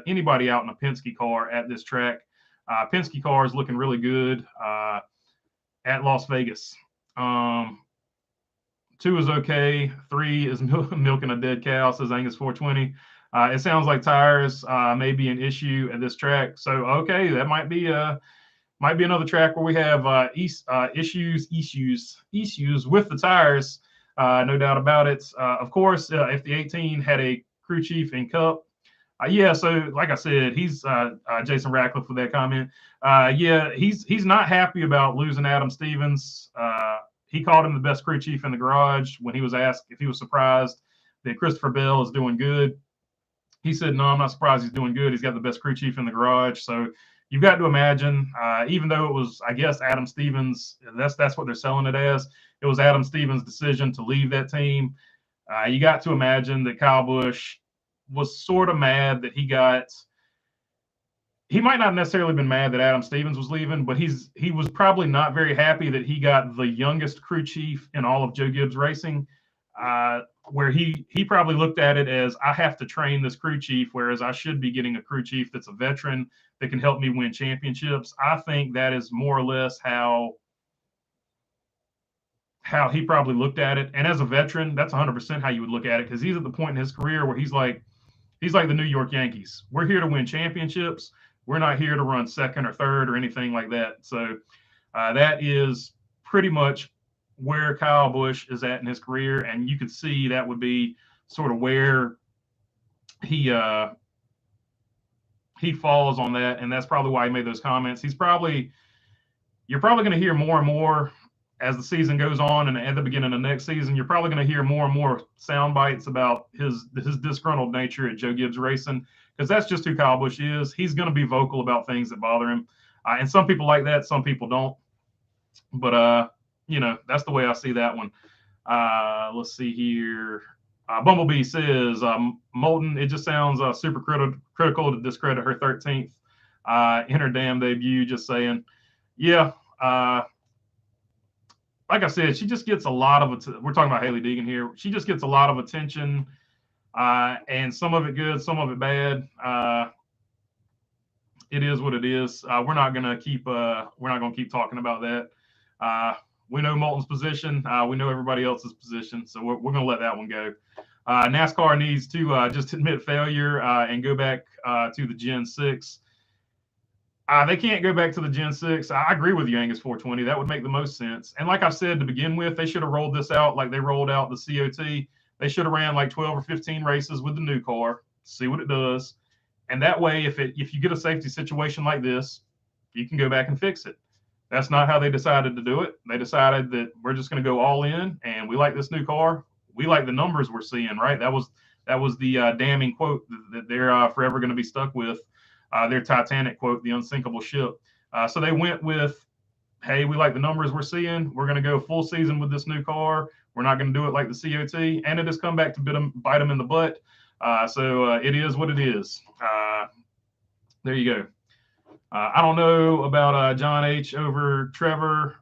anybody out in a Penske car at this track. Penske car is looking really good at Las Vegas. 2 is okay. 3 is milking a dead cow, says Angus 420. It sounds like tires may be an issue at this track. So, okay, that might be another track where we have issues with the tires. No doubt about it. Of course, if the 18 had a crew chief in Cup, yeah. So, like I said, he's Jason Ratcliffe with that comment. Yeah, he's not happy about losing Adam Stevens. He called him the best crew chief in the garage when he was asked if he was surprised that Christopher Bell is doing good. He said, "No, I'm not surprised he's doing good. He's got the best crew chief in the garage." So you've got to imagine, even though it was, I guess, Adam Stevens, that's what they're selling it as. It was Adam Stevens' decision to leave that team. You got to imagine that Kyle Busch was sort of mad that he might not necessarily been mad that Adam Stevens was leaving, but he was probably not very happy that he got the youngest crew chief in all of Joe Gibbs Racing, where he probably looked at it as, I have to train this crew chief, whereas I should be getting a crew chief that's a veteran that can help me win championships. I think that is more or less how he probably looked at it. And as a veteran, that's 100% how you would look at it, because he's at the point in his career where he's like the New York Yankees. We're here to win championships. We're not here to run second or third or anything like that. So that is pretty much where Kyle Busch is at in his career. And you could see that would be sort of where he falls on that. And that's probably why he made those comments. You're probably going to hear more and more as the season goes on, and at the beginning of next season, you're probably going to hear more and more sound bites about his disgruntled nature at Joe Gibbs Racing, because that's just who Kyle Busch is. He's going to be vocal about things that bother him, and some people like that, some people don't. But that's the way I see that one. Let's see here. Bumblebee says, Moulton, it just sounds super critical to discredit her 13th in her damn debut. Just saying, yeah. Like I said, she just gets a lot of it. We're talking about Hailie Deegan here. She just gets a lot of attention, and some of it good, some of it bad. It is what it is. We're not gonna keep talking about that. We know Moulton's position. We know everybody else's position, so we're gonna let that one go. NASCAR needs to just admit failure and go back to the Gen 6. They can't go back to the Gen 6. I agree with you, Angus 420. That would make the most sense. And like I said to begin with, they should have rolled this out like they rolled out the COT. They should have ran like 12 or 15 races with the new car, see what it does. And that way, if you get a safety situation like this, you can go back and fix it. That's not how they decided to do it. They decided that we're just going to go all in, and we like this new car. We like the numbers we're seeing, right? That was the damning quote that they're forever going to be stuck with. Their Titanic quote, the unsinkable ship. So they went with, hey, we like the numbers we're seeing. We're going to go full season with this new car. We're not going to do it like the COT, and it has come back to bite them in the butt. So it is what it is. There you go. I don't know about John H. over Trevor.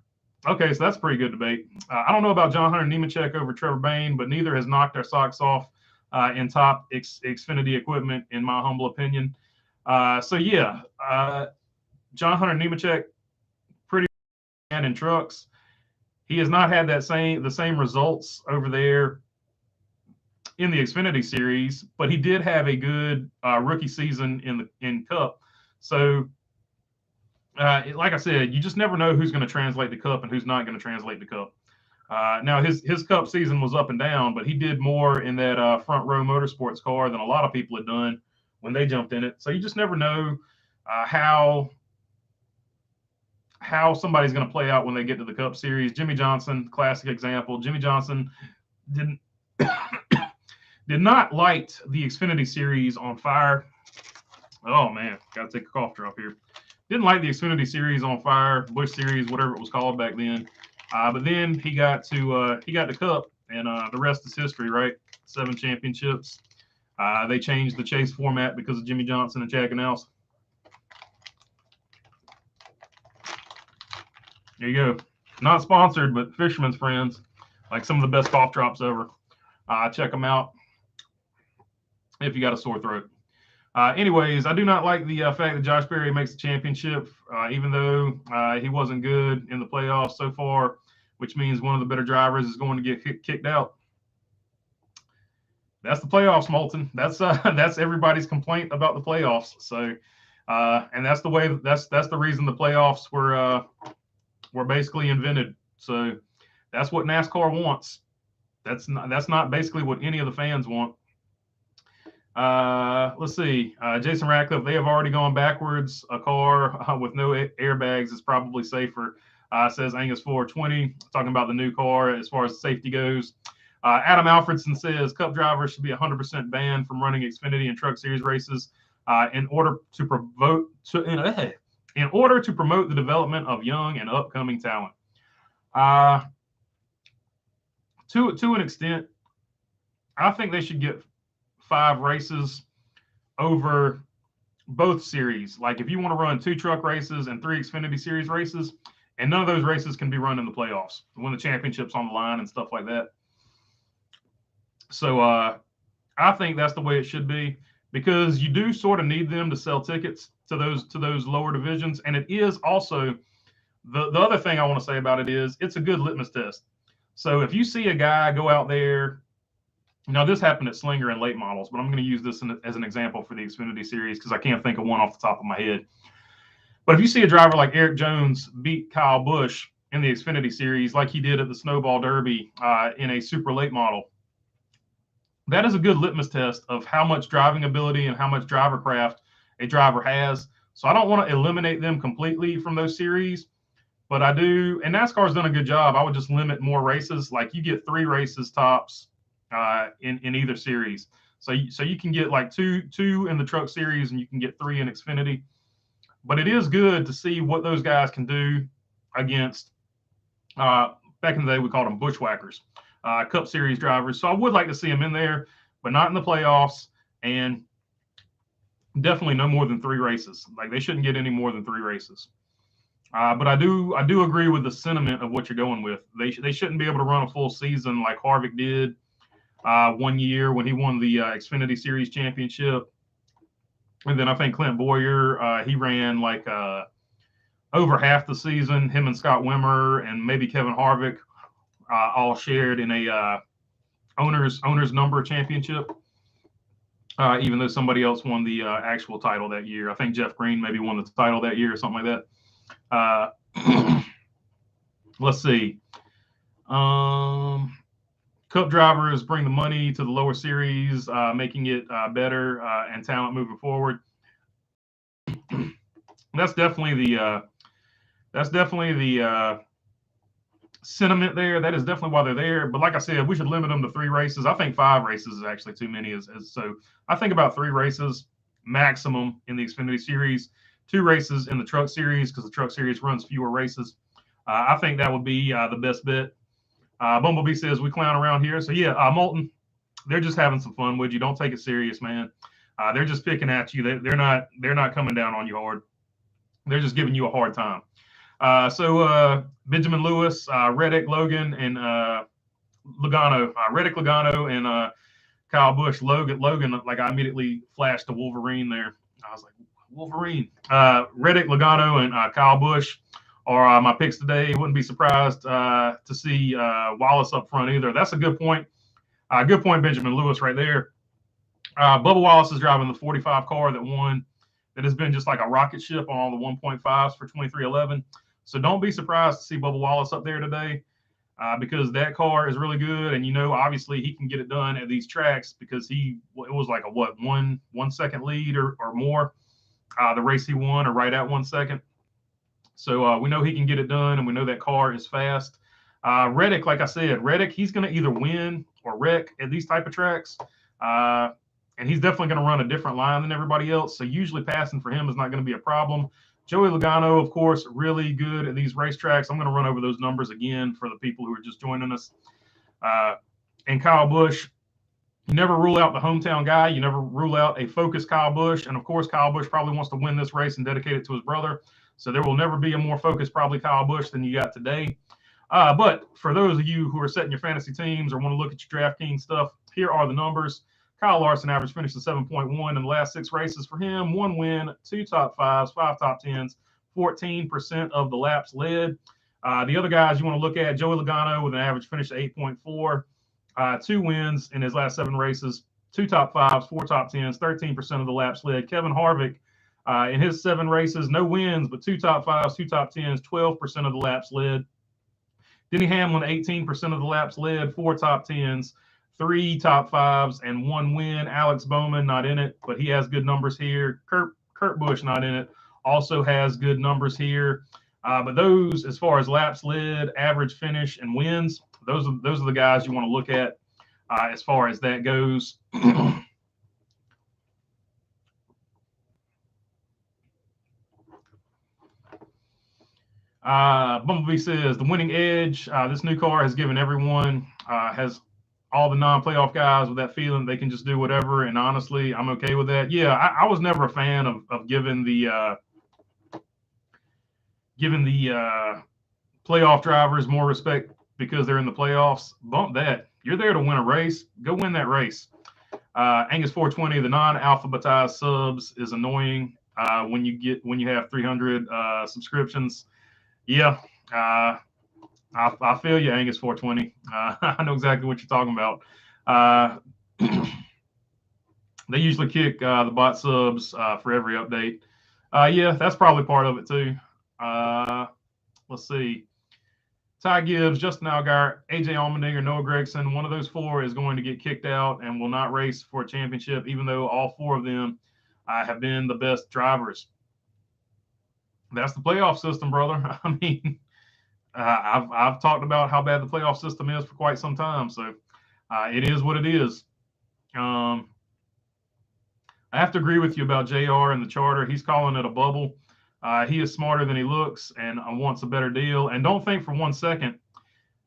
Okay, so that's a pretty good debate. I don't know about John Hunter Nemechek over Trevor Bayne, but neither has knocked their socks off in top Xfinity equipment, in my humble opinion. So yeah, John Hunter Nemechek, pretty man in trucks. He has not had the same results over there in the Xfinity series, but he did have a good rookie season in Cup. So, like I said, you just never know who's going to translate the Cup and who's not going to translate the Cup. Now his Cup season was up and down, but he did more in that front row motorsports car than a lot of people had done when they jumped in it. So you just never know how somebody's going to play out when they get to the Cup Series. Jimmy Johnson, classic example. Jimmy Johnson did not light the Xfinity Series on fire. Oh man, got to take a cough drop here. Didn't light the Xfinity Series on fire, Busch Series, whatever it was called back then. But then he got to Cup, and the rest is history, right? 7 championships. They changed the chase format because of Jimmy Johnson and Chad Canals. There you go. Not sponsored, but Fisherman's Friends, like some of the best cough drops ever. Check them out if you got a sore throat. Anyways, I do not like the fact that Josh Berry makes the championship, even though he wasn't good in the playoffs so far, which means one of the better drivers is going to get kicked out. That's the playoffs, Moulton. That's everybody's complaint about the playoffs. So, and that's the way. That's the reason the playoffs were basically invented. So that's what NASCAR wants. That's not basically what any of the fans want. Let's see. Jason Ratcliffe, they have already gone backwards. A car with no airbags is probably safer, says Angus 420, talking about the new car as far as safety goes. Adam Alfredson says Cup drivers should be 100% banned from running Xfinity and Truck Series races in order to promote the development of young and upcoming talent. To an extent, I think they should get 5 races over both series. Like if you want to run 2 truck races and 3 Xfinity Series races, and none of those races can be run in the playoffs when the championship's on the line and stuff like that. So I think that's the way it should be, because you do sort of need them to sell tickets to those lower divisions. And it is also the other thing I want to say about it is it's a good litmus test. So if you see a guy go out there, now this happened at Slinger and late models, but I'm going to use this as an example for the Xfinity Series because I can't think of one off the top of my head. But if you see a driver like Eric Jones beat Kyle Busch in the Xfinity Series like he did at the Snowball Derby in a super late model, that is a good litmus test of how much driving ability and how much driver craft a driver has. So I don't want to eliminate them completely from those series, but I do. And NASCAR's done a good job. I would just limit more races. Like you get 3 races tops in either series. So you can get like two in the Truck Series and you can get 3 in Xfinity. But it is good to see what those guys can do against, back in the day, we called them bushwhackers, Cup Series drivers. So I would like to see them in there, but not in the playoffs, and definitely no more than 3 races. Like they shouldn't get any more than 3 races. But I do agree with the sentiment of what you're going with. They shouldn't be able to run a full season like Harvick did one year when he won the Xfinity Series championship. And then I think Clint Boyer, he ran like over half the season. Him and Scott Wimmer and maybe Kevin Harvick all shared in a owner's number championship, even though somebody else won the actual title that year. I think Jeff Green maybe won the title that year or something like that. Let's see. Cup drivers bring the money to the lower series, making it better and talent moving forward. That's definitely the sentiment there. That is definitely why they're there. But like I said, we should limit them to 3 races. I think 5 races is actually too many. So I think about 3 races maximum in the Xfinity Series, 2 races in the Truck Series because the Truck Series runs fewer races. I think that would be the best bet. Bumblebee says we clown around here. So yeah, Moulton, they're just having some fun with you. Don't take it serious, man. They're just picking at you. They're not coming down on you hard. They're just giving you a hard time. So Benjamin Lewis, Reddick, Logan, and Logano, Reddick, Logano, and Kyle Busch. Logan, like I immediately flashed to Wolverine there. I was like, Wolverine. Reddick, Logano, and Kyle Busch are my picks today. Wouldn't be surprised to see Wallace up front either. That's a good point. Good point, Benjamin Lewis, right there. Bubba Wallace is driving the 45 car that won. That has been just like a rocket ship on all the 1.5s for 2311. So don't be surprised to see Bubba Wallace up there today because that car is really good. And, obviously he can get it done at these tracks because it was like a, 1 second lead or more. The race he won or right at 1 second. So we know he can get it done and we know that car is fast. Reddick, like I said, he's going to either win or wreck at these type of tracks. And he's definitely going to run a different line than everybody else. So usually passing for him is not going to be a problem. Joey Logano, of course, really good at these racetracks. I'm going to run over those numbers again for the people who are just joining us. And Kyle Busch, you never rule out the hometown guy. You never rule out a focused Kyle Busch. And, of course, Kyle Busch probably wants to win this race and dedicate it to his brother. So there will never be a more focused probably Kyle Busch than you got today. But for those of you who are setting your fantasy teams or want to look at your DraftKings stuff, here are the numbers. Kyle Larson average finished at 7.1 in the last 6 races for him. 1 win, 2 top 5s, 5 top 10s, 14% of the laps led. The other guys you want to look at, Joey Logano with an average finish of 8.4, 2 wins in his last 7 races, 2 top 5s, 4 top 10s, 13% of the laps led. Kevin Harvick in his 7 races, no wins, but 2 top 5s, 2 top 10s, 12% of the laps led. Denny Hamlin, 18% of the laps led, 4 top 10s. 3 top 5s and 1 win. Alex Bowman not in it, but he has good numbers here. Kurt Busch not in it, also has good numbers here. But those, as far as laps led, average finish, and wins, those are the guys you want to look at as far as that goes. Bumblebee says the winning edge. This new car has given everyone has all the non-playoff guys with that feeling they can just do whatever. And honestly, I'm okay with that. Yeah, I was never a fan of giving the playoff drivers more respect because they're in the playoffs. Bump that. You're there to win a race. Go win that race. Angus 420, the non-alphabetized subs is annoying when you have 300 subscriptions. Yeah. I feel you, Angus 420. I know exactly what you're talking about. They usually kick the bot subs for every update. Yeah, that's probably part of it too. Let's see. Ty Gibbs, Justin Allgaier, AJ Allmendinger, Noah Gragson, one of those 4 is going to get kicked out and will not race for a championship, even though all 4 of them have been the best drivers. That's the playoff system, brother. I mean, I've talked about how bad the playoff system is for quite some time, so it is what it is. I have to agree with you about JR and the charter. He's calling it a bubble. He is smarter than he looks and wants a better deal. And don't think for 1 second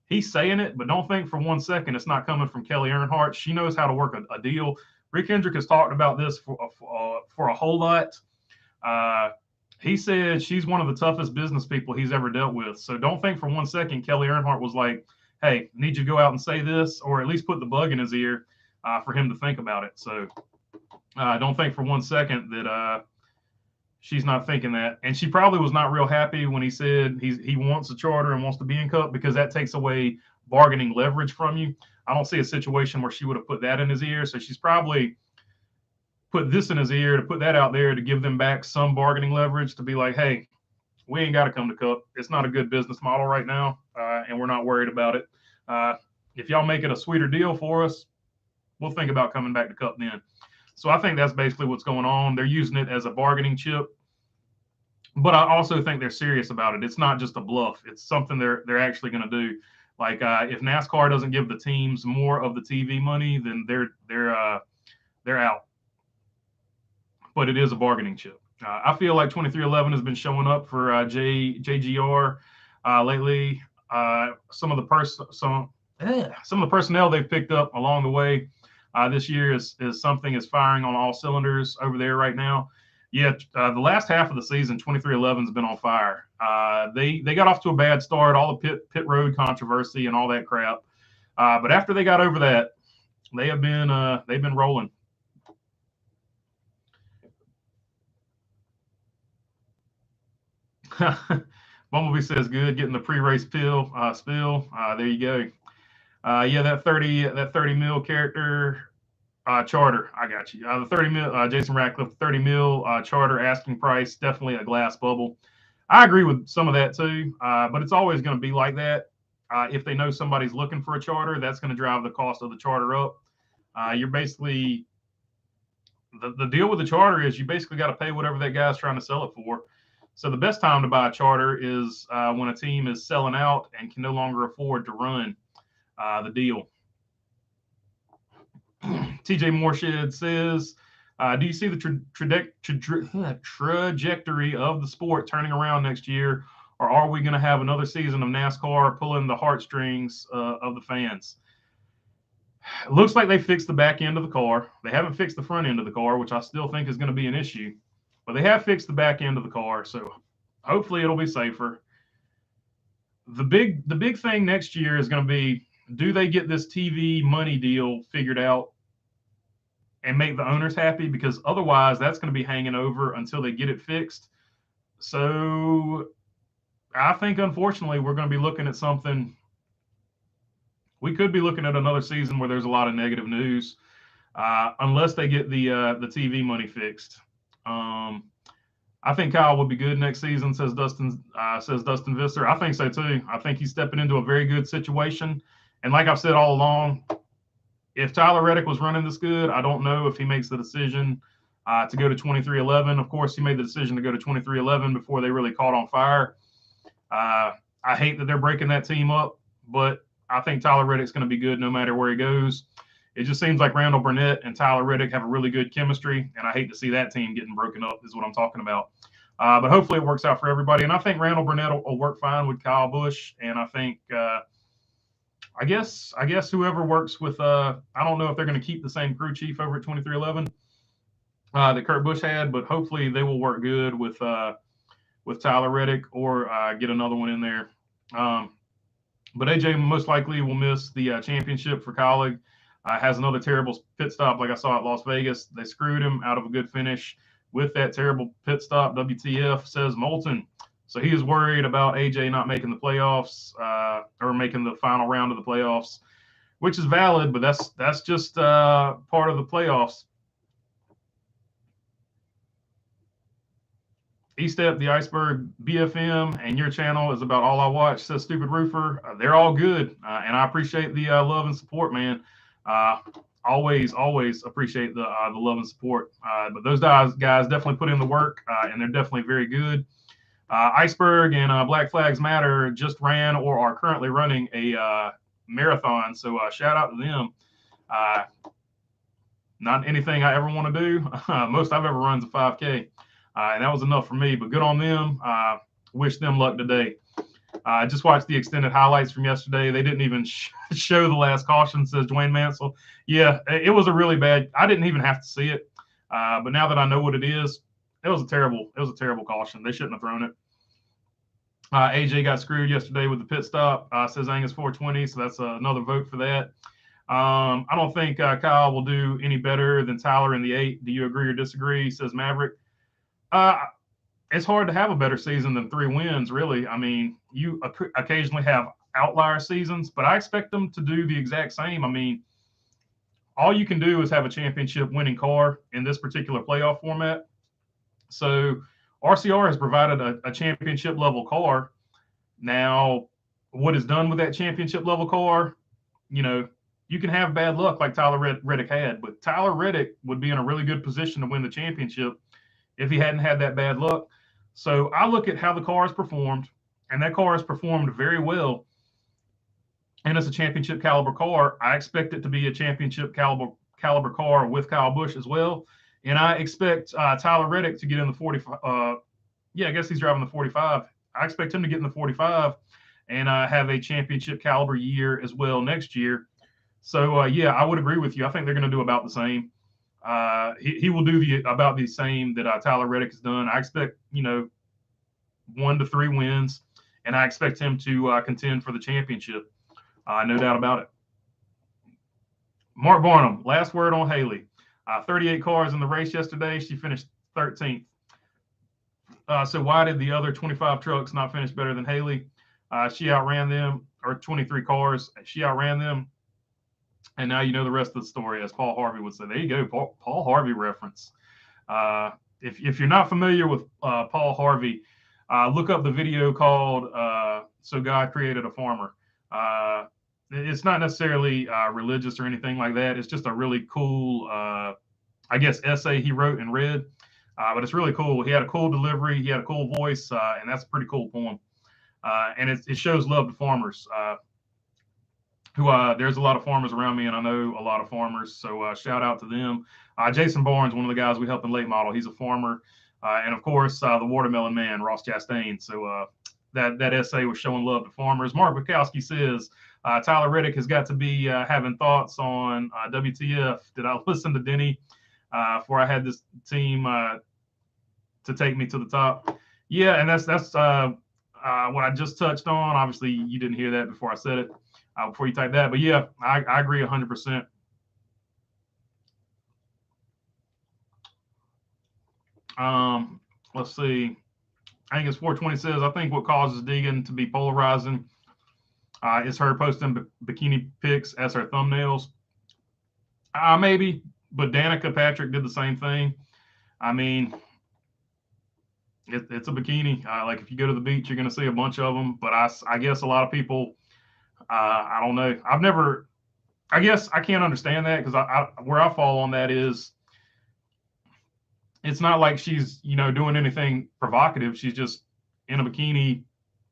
he's saying it, but don't think for 1 second it's not coming from Kelly Earnhardt. She knows how to work a deal. Rick Hendrick has talked about this for a whole lot. He said she's one of the toughest business people he's ever dealt with. So don't think for 1 second Kelly Earnhardt was like, hey, need you to go out and say this, or at least put the bug in his ear for him to think about it. So don't think for 1 second that she's not thinking that. And she probably was not real happy when he said he wants a charter and wants to be in Cup because that takes away bargaining leverage from you. I don't see a situation where she would have put that in his ear. So she's probably put this in his ear to put that out there to give them back some bargaining leverage to be like, hey, we ain't got to come to Cup. It's not a good business model right now, and we're not worried about it. If y'all make it a sweeter deal for us, we'll think about coming back to Cup then. So I think that's basically what's going on. They're using it as a bargaining chip. but I also think they're serious about it. It's not just a bluff. It's something they're actually going to do. Like if NASCAR doesn't give the teams more of the TV money, then they're out. But it is a bargaining chip. I feel like 2311 has been showing up for JGR lately. Some of the some of the personnel they've picked up along the way this year is something is firing on all cylinders over there right now. Yeah, the last half of the season, 2311's been on fire. They got off to a bad start, all the pit road controversy and all that crap. But after they got over that, they've been rolling. Bumblebee says good, getting the pre-race spill. There you go. Yeah, that 30 mil character charter. I got you. The 30 mil Jason Ratcliffe 30 mil charter asking price, definitely a glass bubble. I agree with some of that too, but it's always going to be like that. If they know somebody's looking for a charter, that's going to drive the cost of the charter up. You're basically the deal with the charter is you basically got to pay whatever that guy's trying to sell it for. So the best time to buy a charter is when a team is selling out and can no longer afford to run the deal. TJ Morshed says, do you see the trajectory of the sport turning around next year, or are we going to have another season of NASCAR pulling the heartstrings of the fans? It looks like they fixed the back end of the car. They haven't fixed the front end of the car, which I still think is going to be an issue. But they have fixed the back end of the car, so hopefully it'll be safer. The big thing next year is going to be, do they get this TV money deal figured out and make the owners happy? Because otherwise that's going to be hanging over until they get it fixed. So I think unfortunately we're going to be looking at something. We could be looking at another season where there's a lot of negative news, unless they get the TV money fixed. I think Kyle will be good next season, says Dustin Visser. I think so too. I think he's stepping into a very good situation. And like I've said all along, if Tyler Reddick was running this good, I don't know if he makes the decision to go to 2311. Of course, he made the decision to go to 2311 before they really caught on fire. I hate that they're breaking that team up, but I think Tyler Reddick's going to be good no matter where he goes. It just seems like Randall Burnett and Tyler Reddick have a really good chemistry, and I hate to see that team getting broken up is what I'm talking about. But hopefully it works out for everybody. And I think Randall Burnett will work fine with Kyle Busch. And I think, I guess whoever works with, I don't know if they're going to keep the same crew chief over at 2311 that Kurt Busch had, but hopefully they will work good with Tyler Reddick or get another one in there. But AJ most likely will miss the championship for Kaulig. Has another terrible pit stop like I saw at Las Vegas. They screwed him out of a good finish with that terrible pit stop. WTF, says Moulton. So he is worried about AJ not making the playoffs or making the final round of the playoffs, which is valid, but that's just part of the playoffs. E-Step, the Iceberg, BFM, and your channel is about all I watch, says Stupid Roofer. They're all good, and I appreciate the love and support, man. Always appreciate the love and support. But those guys definitely put in the work, and they're definitely very good. Iceberg and Black Flags Matter just ran or are currently running a marathon, so shout out to them. Not anything I ever want to do. Most I've ever run is a 5K. And that was enough for me, but good on them. Wish them luck today. I just watched the extended highlights from yesterday. They didn't even show the last caution, says Dwayne Mansell. Yeah, it was a really bad. I didn't even have to see it, but now that I know what it is, it was a terrible caution. They shouldn't have thrown it. AJ got screwed yesterday with the pit stop, says Angus 420. So that's another vote for that. I don't think Kyle will do any better than Tyler in the 8. Do you agree or disagree? Says Maverick. It's hard to have a better season than 3 wins, really. I mean, you occasionally have outlier seasons, but I expect them to do the exact same. I mean, all you can do is have a championship winning car in this particular playoff format. So RCR has provided a championship level car. Now, what is done with that championship level car, you can have bad luck like Tyler Reddick had, but Tyler Reddick would be in a really good position to win the championship if he hadn't had that bad luck. So I look at how the car has performed, and that car has performed very well. And it's a championship caliber car. I expect it to be a championship caliber car with Kyle Busch as well. And I expect Tyler Reddick to get in the 45. Yeah, I guess he's driving the 45. I expect him to get in the 45 and have a championship caliber year as well next year. So yeah, I would agree with you. I think they're going to do about the same. He will do about the same that Tyler Reddick has done. I expect 1 to 3 wins, and I expect him to contend for the championship. No doubt about it. Mark Barnum, last word on Haley. 38 cars in the race yesterday. She finished 13th. So why did the other 25 trucks not finish better than Haley? She outran them, or 23 cars. She outran them. And now you know the rest of the story, as Paul Harvey would say. There you go, Paul Harvey reference. If you're not familiar with Paul Harvey, look up the video called So God Created a Farmer. It's not necessarily religious or anything like that. It's just a really cool, I guess, essay he wrote and read. But it's really cool. He had a cool delivery. He had a cool voice, and that's a pretty cool poem. And it shows love to farmers. There's a lot of farmers around me, and I know a lot of farmers. So shout out to them. Jason Barnes, one of the guys we helped in late model, he's a farmer. And of course, the watermelon man, Ross Chastain. So that essay was showing love to farmers. Mark Bukowski says, Tyler Reddick has got to be having thoughts on WTF. Did I listen to Denny before I had this team to take me to the top? Yeah, and that's what I just touched on. Obviously, you didn't hear that before I said it, before you type that. But yeah, I agree 100%. Let's see. I think it's 420 says, I think what causes Deegan to be polarizing is her posting bikini pics as her thumbnails. Maybe, but Danica Patrick did the same thing. I mean, it's a bikini. Like if you go to the beach, you're going to see a bunch of them. But I guess a lot of people, I don't know. I guess I can't understand that because where I fall on that is it's not like she's, doing anything provocative. She's just in a bikini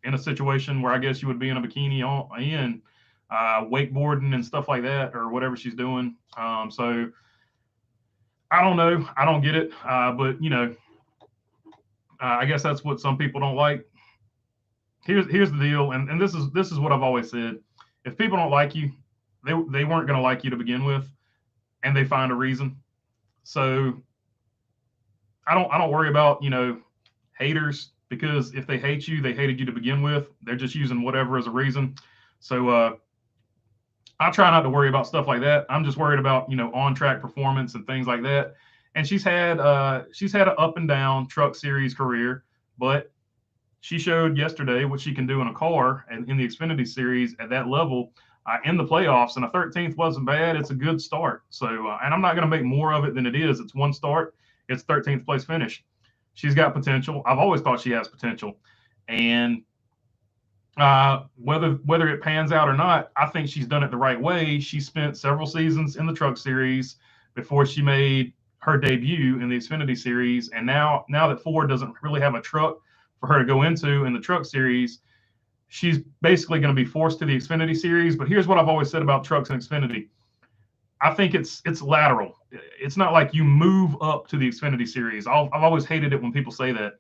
in a situation where I guess you would be in a bikini in wakeboarding and stuff like that, or whatever she's doing. So I don't know. I don't get it. But I guess that's what some people don't like. Here's the deal. And this is what I've always said. If people don't like you, they weren't going to like you to begin with, and they find a reason. So I don't worry about, haters, because if they hate you, they hated you to begin with. They're just using whatever as a reason. So I try not to worry about stuff like that. I'm just worried about, on track performance and things like that. And she's had an up and down truck series career, but she showed yesterday what she can do in a car and in the Xfinity series at that level in the playoffs. And a 13th wasn't bad. It's a good start. So, and I'm not going to make more of it than it is. It's one start. It's 13th place finish. She's got potential. I've always thought she has potential. And whether it pans out or not, I think she's done it the right way. She spent several seasons in the truck series before she made her debut in the Xfinity series. And now that Ford doesn't really have a truck for her to go into in the truck series, she's basically going to be forced to the Xfinity series. But here's what I've always said about trucks and Xfinity. I think it's lateral. It's not like you move up to the Xfinity series. I've always hated it when people say that.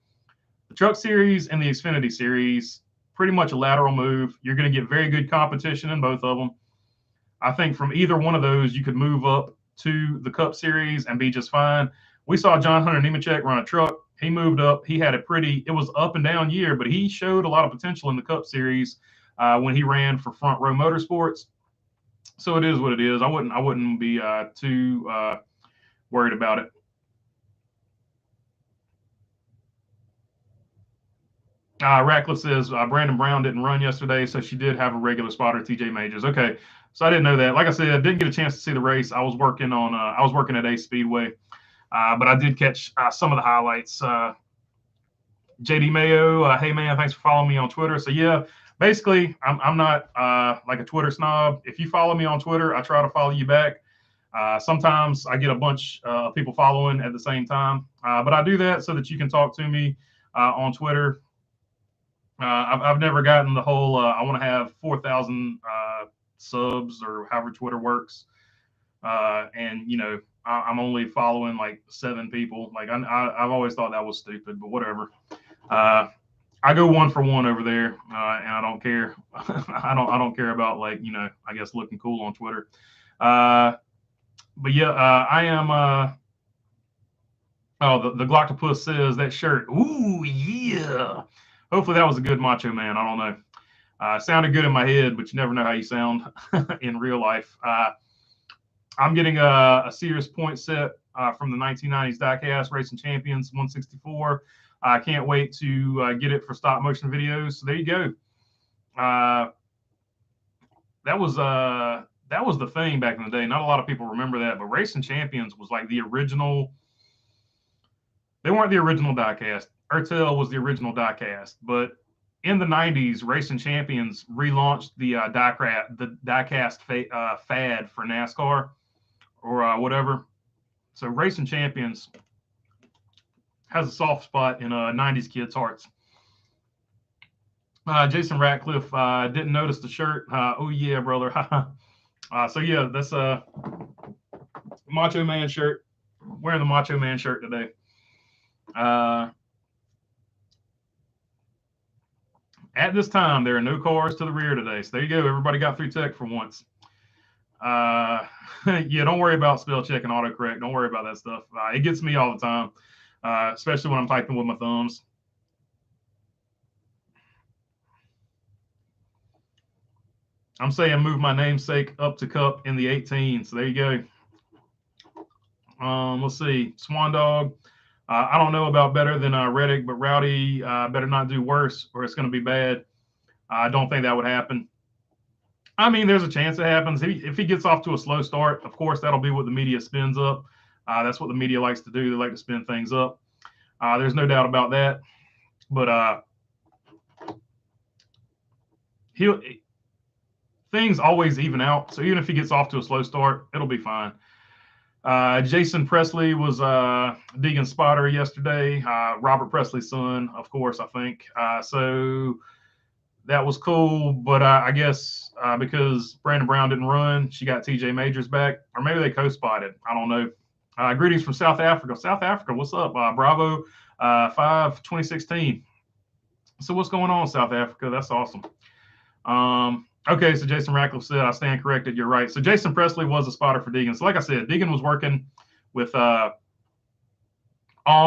The truck series and the Xfinity series, pretty much a lateral move. You're going to get very good competition in both of them. I think from either one of those, you could move up to the Cup Series and be just fine. We saw John Hunter Nemechek run a truck. He moved up. He had it was up and down year, but he showed a lot of potential in the Cup Series when he ran for Front Row Motorsports. So it is what it is. I wouldn't be too worried about it. Ratcliffe says Brandon Brown didn't run yesterday, so she did have a regular spotter, TJ Majors. Okay, so I didn't know that. Like I said, I didn't get a chance to see the race. I was working at Ace Speedway, but I did catch some of the highlights. JD Mayo, hey man, thanks for following me on Twitter. So yeah, basically, I'm not like a Twitter snob. If you follow me on Twitter, I try to follow you back. Sometimes I get a bunch of people following at the same time, but I do that so that you can talk to me on Twitter. I've never gotten the whole I want to have 4,000 subs or however Twitter works. And I'm only following like 7 people. Like I've always thought that was stupid, but whatever. I go 1 for 1 over there, and I don't care. I don't care about like I guess looking cool on Twitter. But yeah, I am. Oh, the Gloctopus says that shirt. Ooh yeah. Hopefully that was a good Macho Man. I don't know. Sounded good in my head, but you never know how you sound in real life. I'm getting a Sears point set from the 1990s Diecast Racing Champions 164. I can't wait to get it for stop motion videos. So there you go. That was the thing back in the day. Not a lot of people remember that, but Racing Champions was like the original. They weren't the original diecast. Ertel was the original diecast, but in the 90s, Racing Champions relaunched the diecast fad for NASCAR or whatever. So Racing Champions has a soft spot in 90s kids' hearts. Jason Ratcliffe didn't notice the shirt. Oh yeah, brother. So yeah, that's a Macho Man shirt. Wearing the Macho Man shirt today. At this time, there are no cars to the rear today. So there you go. Everybody got through tech for once. Yeah, don't worry about spell check and autocorrect. Don't worry about that stuff. It gets me all the time, especially when I'm typing with my thumbs. I'm saying move my namesake up to Cup in the 18. So there you go. Let's see. Swan Dog. I don't know about better than Reddick, but Rowdy better not do worse or it's going to be bad. I don't think that would happen. I mean, there's a chance it happens. If he gets off to a slow start, of course, that'll be what the media spins up. That's what the media likes to do. They like to spin things up. There's no doubt about that. But things always even out. So even if he gets off to a slow start, it'll be fine. Jason Presley was Deegan's spotter yesterday. Robert Presley's son, of course, I think. So that was cool. But I guess because Brandon Brown didn't run, she got TJ Majors back. Or maybe they co-spotted. I don't know. Greetings from South Africa. South Africa, what's up? Bravo 5 2016. So what's going on, South Africa? That's awesome. Okay, so Jason Ratcliffe said, I stand corrected. You're right. So Jason Presley was a spotter for Deegan. So like I said, Deegan was working with all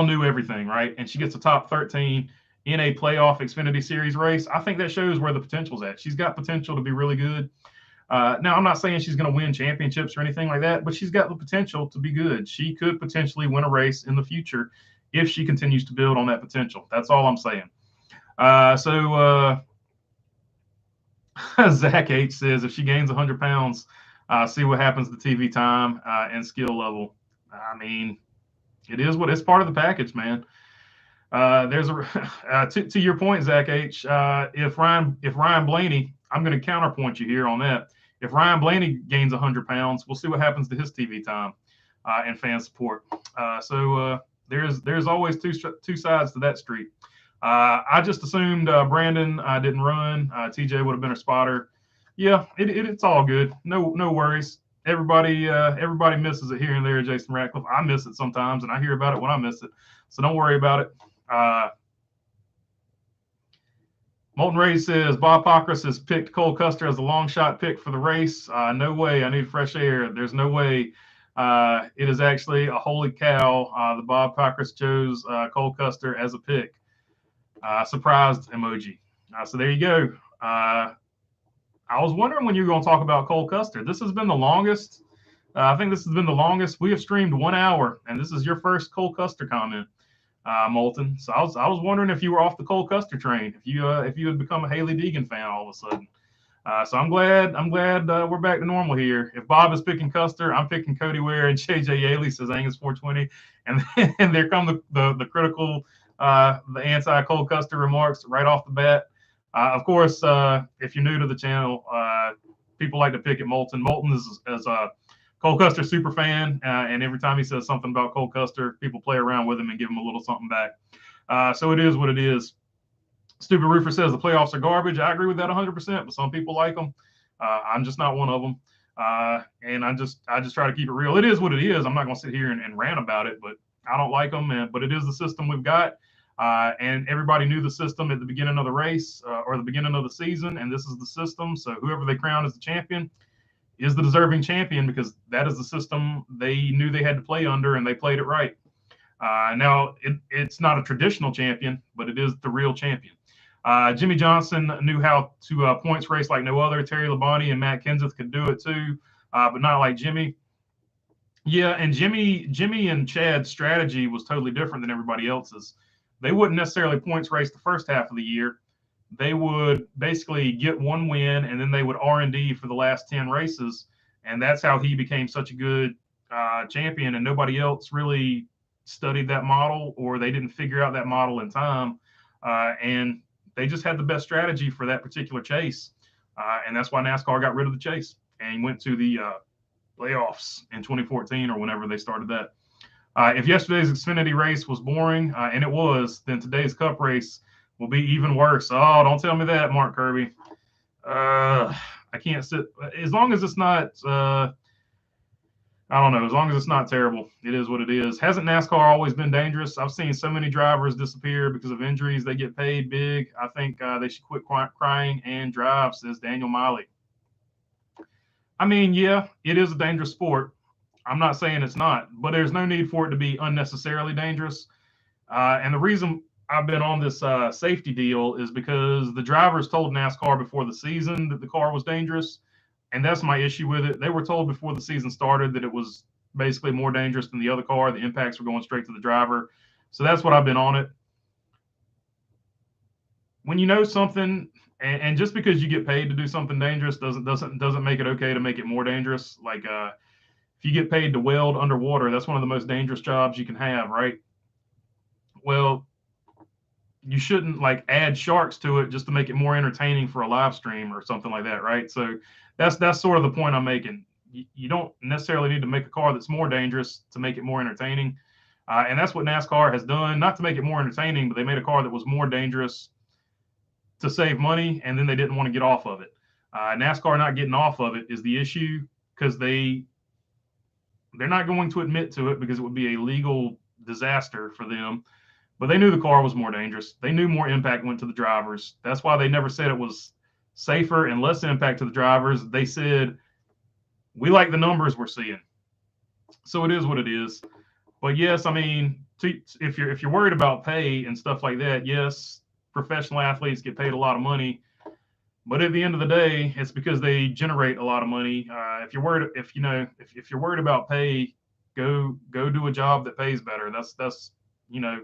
new everything, right? And she gets a top 13 in a playoff Xfinity Series race. I think that shows where the potential's at. She's got potential to be really good. Now, I'm not saying she's going to win championships or anything like that, but she's got the potential to be good. She could potentially win a race in the future if she continues to build on that potential. That's all I'm saying. Zach H says if she gains 100 pounds, see what happens to TV time and skill level. I mean, it is what it's part of the package, man. There's to your point, Zach H. If Ryan Blaney, I'm going to counterpoint you here on that. If Ryan Blaney gains 100 pounds, we'll see what happens to his TV time and fan support. There's always two sides to that street. I just assumed Brandon didn't run. TJ would have been her spotter. Yeah, it's all good. No worries. Everybody misses it here and there, Jason Ratcliffe. I miss it sometimes, and I hear about it when I miss it. So don't worry about it. Molten Ray says, Bob Pockrass has picked Cole Custer as a long shot pick for the race. No way. I need fresh air. There's no way. It is actually a holy cow. The Bob Pockrass chose Cole Custer as a pick. Surprised emoji. So there you go. I was wondering when you were going to talk about Cole Custer. This has been the longest. I think this has been the longest. We have streamed 1 hour, and this is your first Cole Custer comment, Molten. So I was wondering if you were off the Cole Custer train, if you had become a Haley Deegan fan all of a sudden. So I'm glad we're back to normal here. If Bob is picking Custer, I'm picking Cody Ware, and JJ Yaley says Angus 420, and there come the critical. The anti-Cole Custer remarks right off the bat. Of course, if you're new to the channel, people like to pick at Molten. Molten is a Cole Custer super fan, and every time he says something about Cole Custer, people play around with him and give him a little something back. So it is what it is. Stupid Roofer says the playoffs are garbage. I agree with that 100%, but some people like them. I'm just not one of them. And I just try to keep it real. It is what it is. I'm not going to sit here and rant about it, but I don't like them. But it is the system we've got. And everybody knew the system at the beginning of the race or the beginning of the season, and this is the system. So whoever they crown as the champion is the deserving champion because that is the system they knew they had to play under, and they played it right. Now, it's not a traditional champion, but it is the real champion. Jimmy Johnson knew how to points race like no other. Terry Labonte and Matt Kenseth could do it too, but not like Jimmy. Yeah, and Jimmy and Chad's strategy was totally different than everybody else's. They wouldn't necessarily points race the first half of the year. They would basically get one win, and then they would R&D for the last 10 races, and that's how he became such a good champion, and nobody else really studied that model, or they didn't figure out that model in time, and they just had the best strategy for that particular chase, and that's why NASCAR got rid of the chase and went to the playoffs in 2014 or whenever they started that. If yesterday's Xfinity race was boring, and it was, then today's Cup race will be even worse. Oh, don't tell me that, Mark Kirby. I can't sit as long as it's not. I don't know. As long as it's not terrible, it is what it is. Hasn't NASCAR always been dangerous? I've seen so many drivers disappear because of injuries. They get paid big. I think they should quit crying and drive, says Daniel Miley. I mean, yeah, it is a dangerous sport. I'm not saying it's not, but there's no need for it to be unnecessarily dangerous. And the reason I've been on this safety deal is because the drivers told NASCAR before the season that the car was dangerous. And that's my issue with it. They were told before the season started that it was basically more dangerous than the other car. The impacts were going straight to the driver. So that's what I've been on it. When you know something, and just because you get paid to do something dangerous doesn't make it okay to make it more dangerous. Like if you get paid to weld underwater, that's one of the most dangerous jobs you can have, right? Well, you shouldn't like add sharks to it just to make it more entertaining for a live stream or something like that, right? So that's sort of the point I'm making. You don't necessarily need to make a car that's more dangerous to make it more entertaining. And that's what NASCAR has done, not to make it more entertaining, but they made a car that was more dangerous to save money, and then they didn't want to get off of it. NASCAR not getting off of it is the issue because they're not going to admit to it because it would be a legal disaster for them. But they knew the car was more dangerous. They knew more impact went to the drivers. That's why they never said it was safer and less impact to the drivers. They said, we like the numbers we're seeing. So it is what it is. But yes, I mean, if you're worried about pay and stuff like that, yes, professional athletes get paid a lot of money. But at the end of the day, it's because they generate a lot of money. If you're worried about pay, go do a job that pays better. That's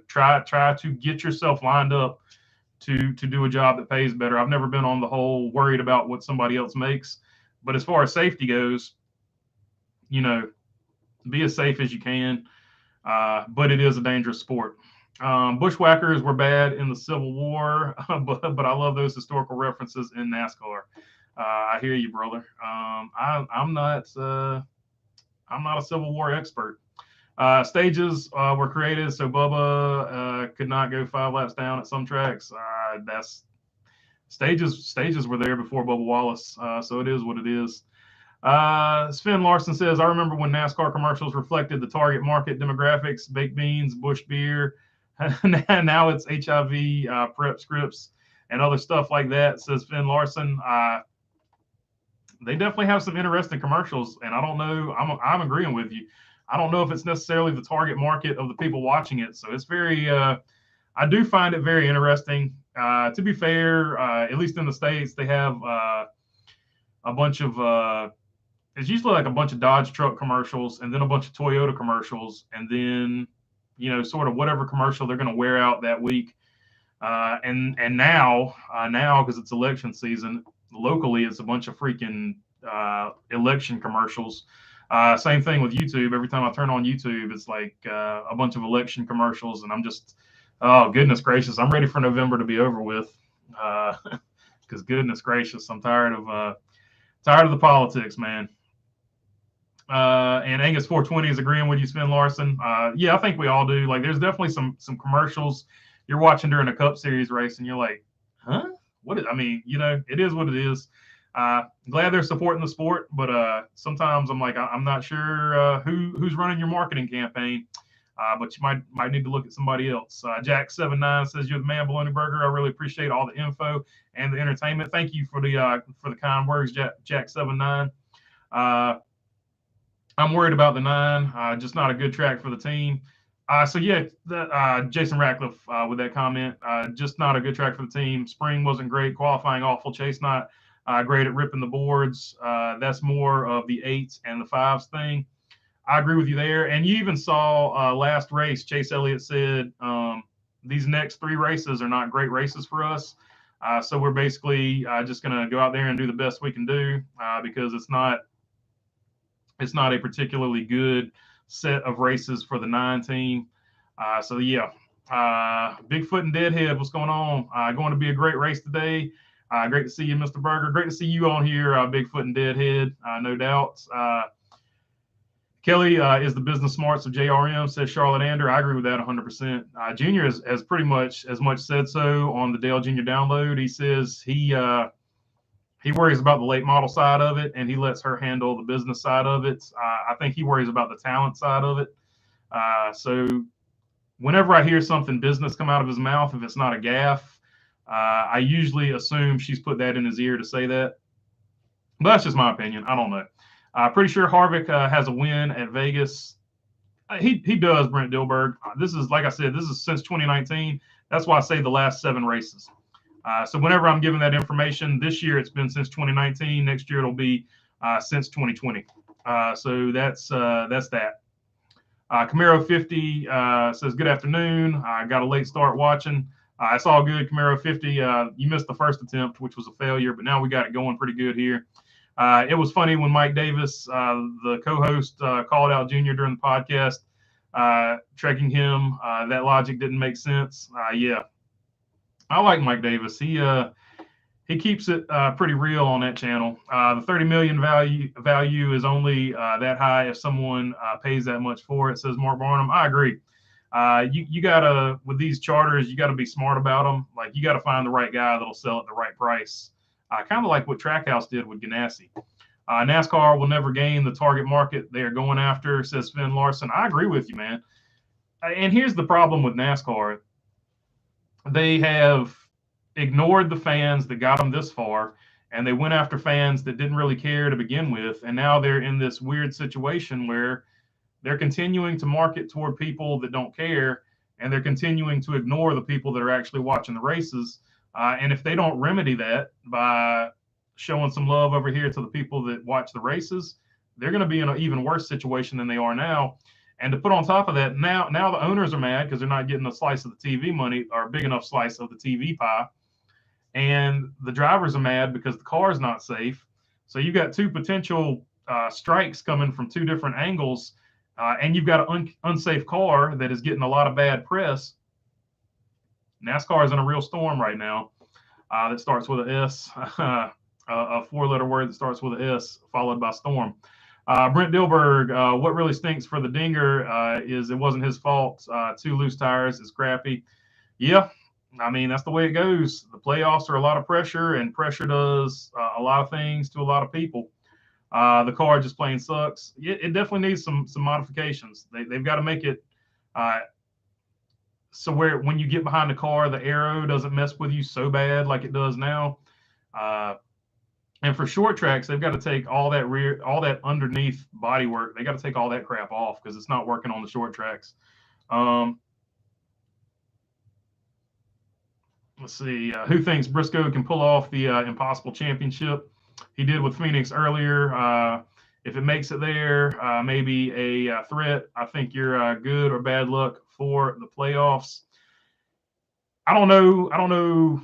try to get yourself lined up to do a job that pays better. I've never been on the whole worried about what somebody else makes. But as far as safety goes, be as safe as you can. But it is a dangerous sport. Bushwhackers were bad in the Civil War, but I love those historical references in NASCAR. I hear you, brother. I'm not a Civil War expert. Stages were created so Bubba could not go 5 laps down at some tracks. That's stages were there before Bubba Wallace, so it is what it is. Sven Larson says, I remember when NASCAR commercials reflected the target market demographics, baked beans, Bush beer. Now it's HIV, prep scripts, and other stuff like that, says Finn Larson. They definitely have some interesting commercials, and I don't know, I'm agreeing with you. I don't know if it's necessarily the target market of the people watching it. So it's very, I do find it very interesting. To be fair, at least in the States, they have a bunch of, it's usually like a bunch of Dodge truck commercials and then a bunch of Toyota commercials. And then, sort of whatever commercial they're going to wear out that week. And now, because it's election season, locally, it's a bunch of freaking election commercials. Same thing with YouTube. Every time I turn on YouTube, it's like a bunch of election commercials, and I'm just, oh goodness gracious, I'm ready for November to be over with. Because goodness gracious, I'm tired of the politics, man. And Angus 420 is agreeing with you, Sven Larson. Yeah, I think we all do. Like, there's definitely some commercials you're watching during a Cup Series race and you're like, huh? I mean, it is what it is. Glad they're supporting the sport, but sometimes I'm like, I'm not sure who's running your marketing campaign. But you might need to look at somebody else. Jack79 says, you're the man, Bologna Burger. I really appreciate all the info and the entertainment. Thank you for the kind words, Jack79. I'm worried about the 9, just not a good track for the team. So yeah, Jason Ratcliffe with that comment, just not a good track for the team. Spring wasn't great, qualifying awful, Chase not great at ripping the boards. That's more of the 8s and the 5s thing. I agree with you there. And you even saw last race, Chase Elliott said, these next 3 races are not great races for us. So we're basically just going to go out there and do the best we can do because it's not a particularly good set of races for the 9 team. So yeah, Bigfoot and Deadhead, what's going on? Going to be a great race today. Great to see you, Mr. Berger. Great to see you on here, Bigfoot and Deadhead, no doubt. Kelly is the business smarts of JRM, says Charlotte Ander. I agree with that 100%. Junior has pretty much as much said so on the Dale Jr. download. He says he worries about the late model side of it, and he lets her handle the business side of it. I think he worries about the talent side of it. So whenever I hear something business come out of his mouth, if it's not a gaffe, I usually assume she's put that in his ear to say that. But that's just my opinion. I don't know. Pretty sure Harvick has a win at Vegas. He does, Brent Dilberg. This is, like I said, this is since 2019. That's why I say the last 7 races. So whenever I'm giving that information, this year it's been since 2019. Next year it'll be since 2020. So that's that. Camaro 50 says, good afternoon. I got a late start watching. It's all good, Camaro 50. You missed the first attempt, which was a failure, but now we got it going pretty good here. It was funny when Mike Davis, the co-host, called out Junior during the podcast, trekking him. That logic didn't make sense. Yeah, I like Mike Davis. He keeps it pretty real on that channel. The 30 million value is only that high if someone pays that much for it, says Mark Barnum. I agree. You gotta, with these charters, you gotta be smart about them. Like, you gotta find the right guy that'll sell at the right price. Kind of like what Trackhouse did with Ganassi. NASCAR will never gain the target market they are going after, says Finn Larson. I agree with you, man. And here's the problem with NASCAR. They have ignored the fans that got them this far, and they went after fans that didn't really care to begin with. And now they're in this weird situation where they're continuing to market toward people that don't care, and they're continuing to ignore the people that are actually watching the races. And if they don't remedy that by showing some love over here to the people that watch the races, they're going to be in an even worse situation than they are now. And to put on top of that, now the owners are mad because they're not getting a slice of the TV money, or a big enough slice of the TV pie. And the drivers are mad because the car is not safe. So you've got 2 potential strikes coming from 2 different angles, and you've got an unsafe car that is getting a lot of bad press. NASCAR is in a real storm right now that starts with an S, a 4-letter word that starts with an S, followed by storm. Brent Dilberg, what really stinks for the Dinger is it wasn't his fault. 2 loose tires is crappy. Yeah, I mean, that's the way it goes. The playoffs are a lot of pressure, and pressure does a lot of things to a lot of people. The car just plain sucks. It definitely needs some modifications. They've got to make it so where when you get behind the car, the aero doesn't mess with you so bad like it does now. And for short tracks, they've got to take all that underneath body work. They got to take all that crap off because it's not working on the short tracks. Let's see. Who thinks Briscoe can pull off the impossible championship? He did with Phoenix earlier. If it makes it there, maybe a threat. I think you're good or bad luck for the playoffs. I don't know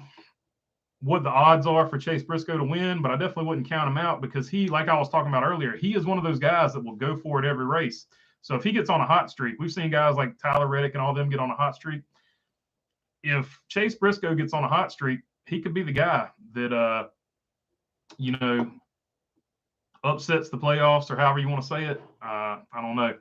what the odds are for Chase Briscoe to win, but I definitely wouldn't count him out because he, like I was talking about earlier, he is one of those guys that will go for it every race. So if he gets on a hot streak, we've seen guys like Tyler Reddick and all them get on a hot streak. If Chase Briscoe gets on a hot streak, he could be the guy that, upsets the playoffs, or however you want to say it. I don't know.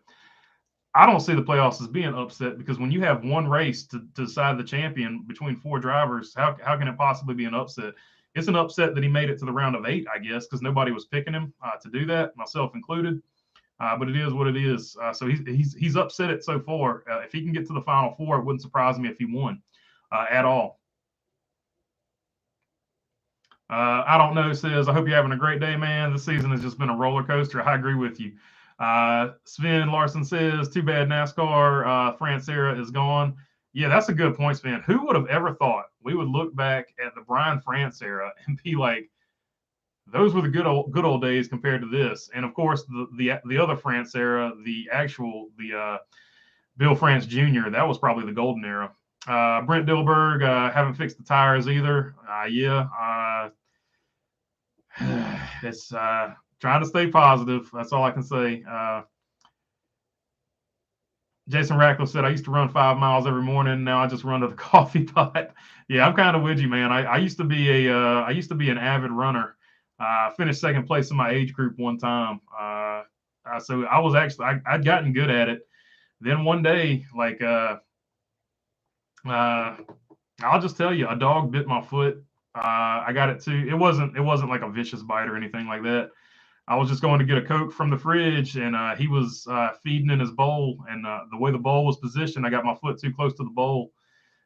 I don't see the playoffs as being upset, because when you have one race to decide the champion between 4 drivers, how can it possibly be an upset? It's an upset that he made it to the round of 8, I guess, because nobody was picking him to do that, myself included. But it is what it is. So he's upset it so far. If he can get to the final 4, it wouldn't surprise me if he won at all. I don't know says, I hope you're having a great day, man. This season has just been a roller coaster. I agree with you. Sven Larson says, too bad NASCAR France era is gone. Yeah, that's a good point, Sven. Who would have ever thought we would look back at the Brian France era and be like, those were the good old days compared to this? And of course, the other France era, the Bill France Jr., that was probably the golden era. Brent Dilberg, haven't fixed the tires either. Yeah. It's trying to stay positive. That's all I can say. Jason Ratcliffe said, I used to run 5 miles every morning. Now I just run to the coffee pot. Yeah, I'm kind of with you, man. I used to be an avid runner. I finished second place in my age group one time. So I was actually, I'd gotten good at it. Then one day, like, I'll just tell you, a dog bit my foot. I got it too. It wasn't like a vicious bite or anything like that. I was just going to get a Coke from the fridge, and he was feeding in his bowl. And the way the bowl was positioned, I got my foot too close to the bowl.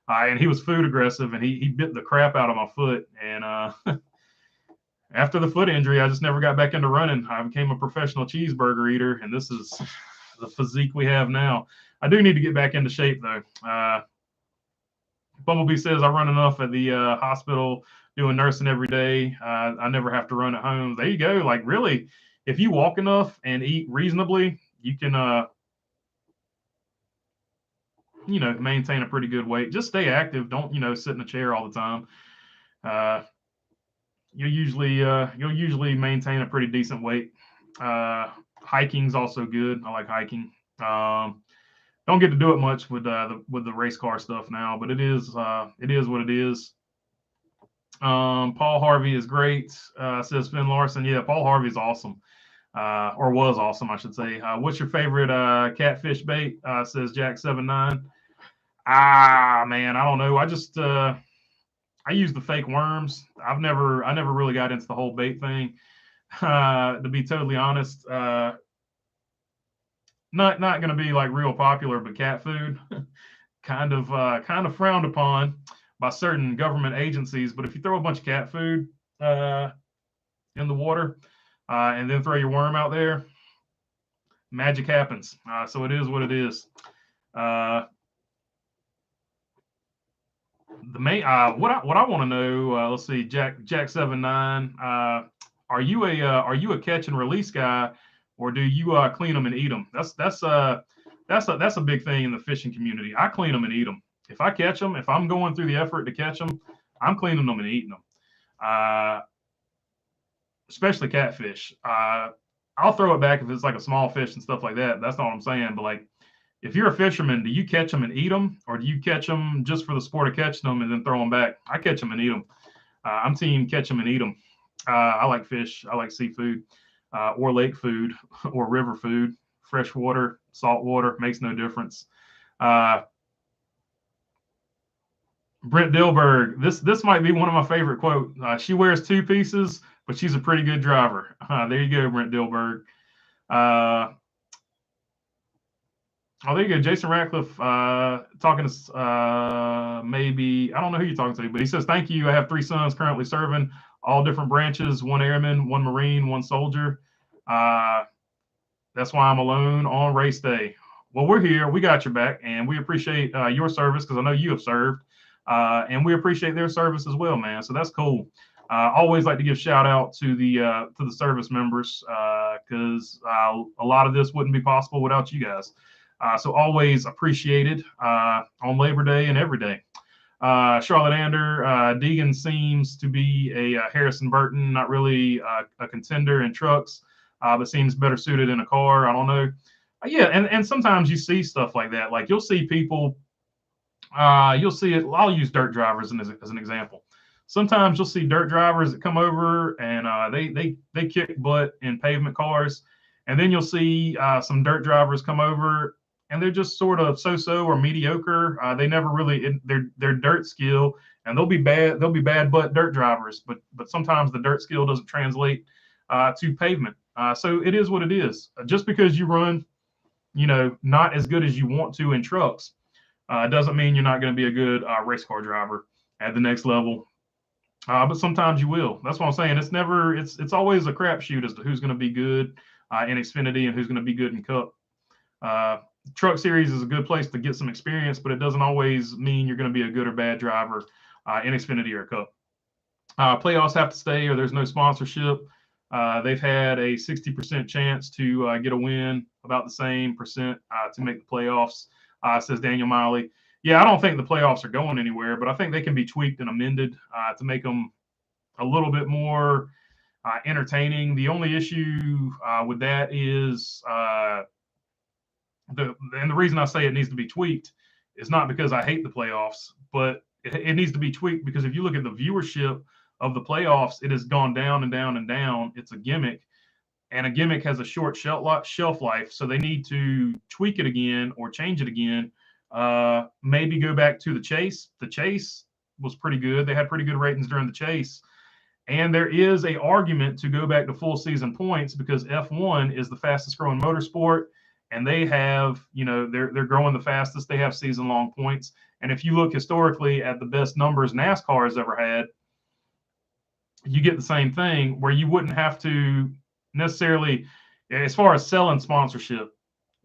And he was food aggressive, and he bit the crap out of my foot. And after the foot injury, I just never got back into running. I became a professional cheeseburger eater, and this is the physique we have now. I do need to get back into shape, though. Bumblebee says, I run enough at the hospital doing nursing every day. I never have to run at home. There you go. Like, really, if you walk enough and eat reasonably, you can, maintain a pretty good weight. Just stay active. Don't, sit in a chair all the time. You'll usually maintain a pretty decent weight. Hiking's also good. I like hiking. Don't get to do it much with the race car stuff now, but it is what it is. Paul Harvey is great, says Finn Larson. Yeah, Paul Harvey is awesome, or was awesome, I should say. What's your favorite catfish bait? Says Jack79. Man, I don't know. I just I use the fake worms. I never really got into the whole bait thing. To be totally honest, not going to be like real popular, but cat food kind of frowned upon by certain government agencies. But if you throw a bunch of cat food in the water and then throw your worm out there, magic happens. So it is what it is. The main what I want to know, let's see, Jack79, are you a catch and release guy, or do you clean them and eat them? That's a big thing in the fishing community. I clean them and eat them. If I catch them, if I'm going through the effort to catch them, I'm cleaning them and eating them. Especially catfish. I'll throw it back if it's like a small fish and stuff like that. That's not what I'm saying. But like, if you're a fisherman, do you catch them and eat them, or do you catch them just for the sport of catching them and then throw them back? I catch them and eat them. I'm team catch them and eat them. I like fish. I like seafood, or lake food, or river food. Fresh water, salt water, makes no difference. Brent Dilberg, this might be one of my favorite quotes. She wears 2 pieces, but she's a pretty good driver. There you go, Brent Dilberg. There you go. Jason Ratcliffe talking to maybe, I don't know who you're talking to, but he says, thank you. I have 3 sons currently serving all different branches, 1 airman, 1 Marine, 1 soldier. That's why I'm alone on race day. Well, we're here. We got your back, and we appreciate your service, because I know you have served, and we appreciate their service as well, man. So that's cool. Always like to give shout out to the service members, because a lot of this wouldn't be possible without you guys. So always appreciated on Labor Day and every day. Charlotte Ander, Deegan seems to be a Harrison Burton, not really a contender in trucks, but seems better suited in a car. I don't know. Yeah, and sometimes you see stuff like that. Like, you'll see people, you'll see it. I'll use dirt drivers as an example. Sometimes you'll see dirt drivers that come over and they kick butt in pavement cars, and then you'll see some dirt drivers come over and they're just sort of so-so or mediocre. They never really their dirt skill, and they'll be bad. They'll be bad butt dirt drivers, but sometimes the dirt skill doesn't translate to pavement. So it is what it is. Just because you run, not as good as you want to in trucks, doesn't mean you're not going to be a good race car driver at the next level. But sometimes you will. That's what I'm saying. It's always a crapshoot as to who's going to be good in Xfinity and who's going to be good in Cup. Truck Series is a good place to get some experience, but it doesn't always mean you're going to be a good or bad driver in Xfinity or Cup. Playoffs have to stay, or there's no sponsorship. They've had a 60% chance to get a win, about the same percent to make the playoffs, says Daniel Miley. Yeah, I don't think the playoffs are going anywhere, but I think they can be tweaked and amended to make them a little bit more entertaining. The only issue with that is the reason I say it needs to be tweaked is not because I hate the playoffs, but it needs to be tweaked because if you look at the viewership of the playoffs, it has gone down and down and down. It's a gimmick, and a gimmick has a short shelf life, so they need to tweak it again or change it again. Maybe go back to the chase. The chase was pretty good. They had pretty good ratings during the chase. And there is an argument to go back to full season points because F1 is the fastest growing motorsport, and they have, they're growing the fastest. They have season long points. And if you look historically at the best numbers NASCAR has ever had, you get the same thing where you wouldn't have to necessarily, as far as selling sponsorship,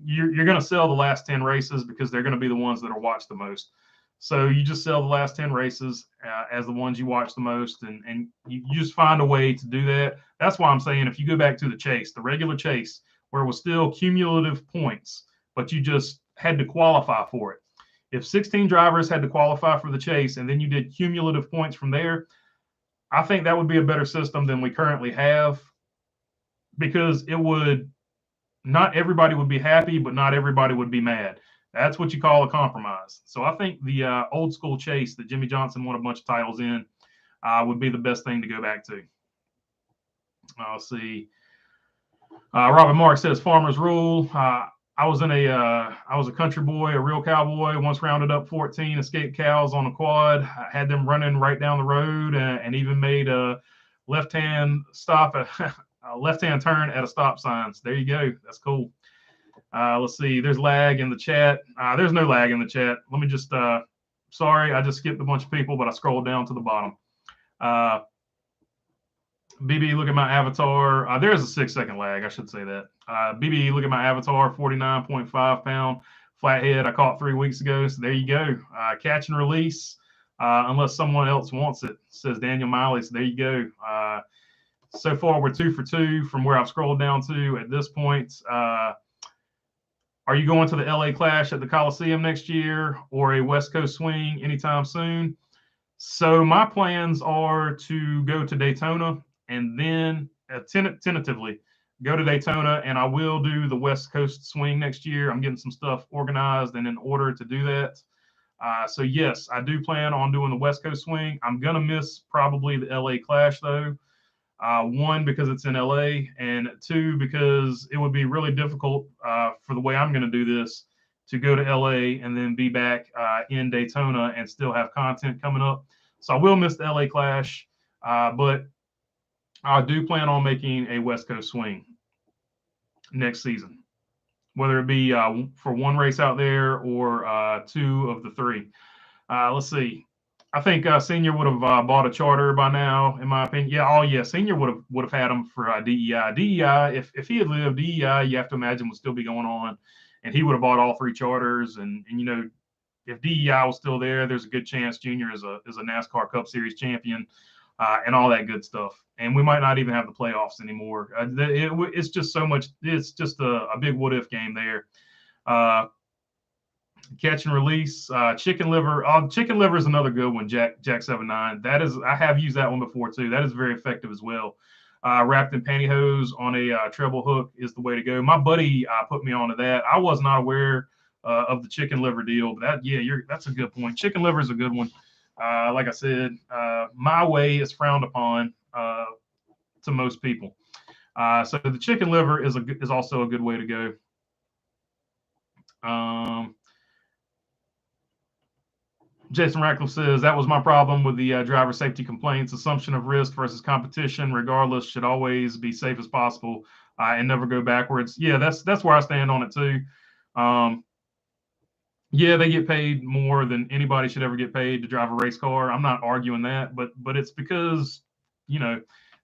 you're going to sell the last 10 races because they're going to be the ones that are watched the most. So you just sell the last 10 races as the ones you watch the most, and you just find a way to do that. That's why I'm saying if you go back to the chase, the regular chase, where it was still cumulative points, but you just had to qualify for it. If 16 drivers had to qualify for the chase and then you did cumulative points from there, I think that would be a better system than we currently have because it would – not everybody would be happy, but not everybody would be mad. That's what you call a compromise. So I think the old school chase that Jimmy Johnson won a bunch of titles in would be the best thing to go back to. I'll see. Robert Mark says Farmers Rule. I was a country boy, a real cowboy. Once rounded up 14 escaped cows on a quad. I had them running right down the road and even made a left-hand stop at a left-hand turn at a stop sign. So there you go. That's cool. Let's see. There's lag in the chat. There's no lag in the chat. Let me just, sorry, I just skipped a bunch of people, but I scrolled down to the bottom. BB, look at my avatar. There's a 6-second lag. I should say that. BB, look at my avatar, 49.5 pound flathead I caught 3 weeks ago. So there you go. Catch and release unless someone else wants it, says Daniel Miley. So there you go. So far, we're 2 for 2 from where I've scrolled down to at this point. Are you going to the LA Clash at the Coliseum next year or a West Coast swing anytime soon? So my plans are to go to Daytona and then tentatively go to Daytona, and I will do the West Coast swing next year. I'm getting some stuff organized and in order to do that. So yes, I do plan on doing the West Coast swing. I'm going to miss probably the LA Clash though. One, because it's in LA, and two, because it would be really difficult for the way I'm going to do this to go to LA and then be back in Daytona and still have content coming up. So I will miss the LA Clash, but I do plan on making a West Coast swing next season, whether it be for one race out there or 2 of the 3. Let's see. I think Senior would have bought a charter by now, in my opinion. Yeah, Senior would have had him for DEI. DEI, if he had lived, DEI, you have to imagine would still be going on, and he would have bought all 3 charters. And if DEI was still there, there's a good chance Junior is a NASCAR Cup Series champion, and all that good stuff. And we might not even have the playoffs anymore. It's just so much. It's just a big what if game there. Catch and release, chicken liver. Chicken liver is another good one. Jack79. That is, I have used that one before too. That is very effective as well. Wrapped in pantyhose on a treble hook is the way to go. My buddy put me onto that. I was not aware of the chicken liver deal, but that's a good point. Chicken liver is a good one. Like I said, my way is frowned upon to most people. So the chicken liver is also a good way to go. Jason Ratcliffe says that was my problem with the driver safety complaints. Assumption of risk versus competition, regardless, should always be safe as possible and never go backwards. Yeah, that's where I stand on it too. Yeah, they get paid more than anybody should ever get paid to drive a race car. I'm not arguing that, but it's because, you know,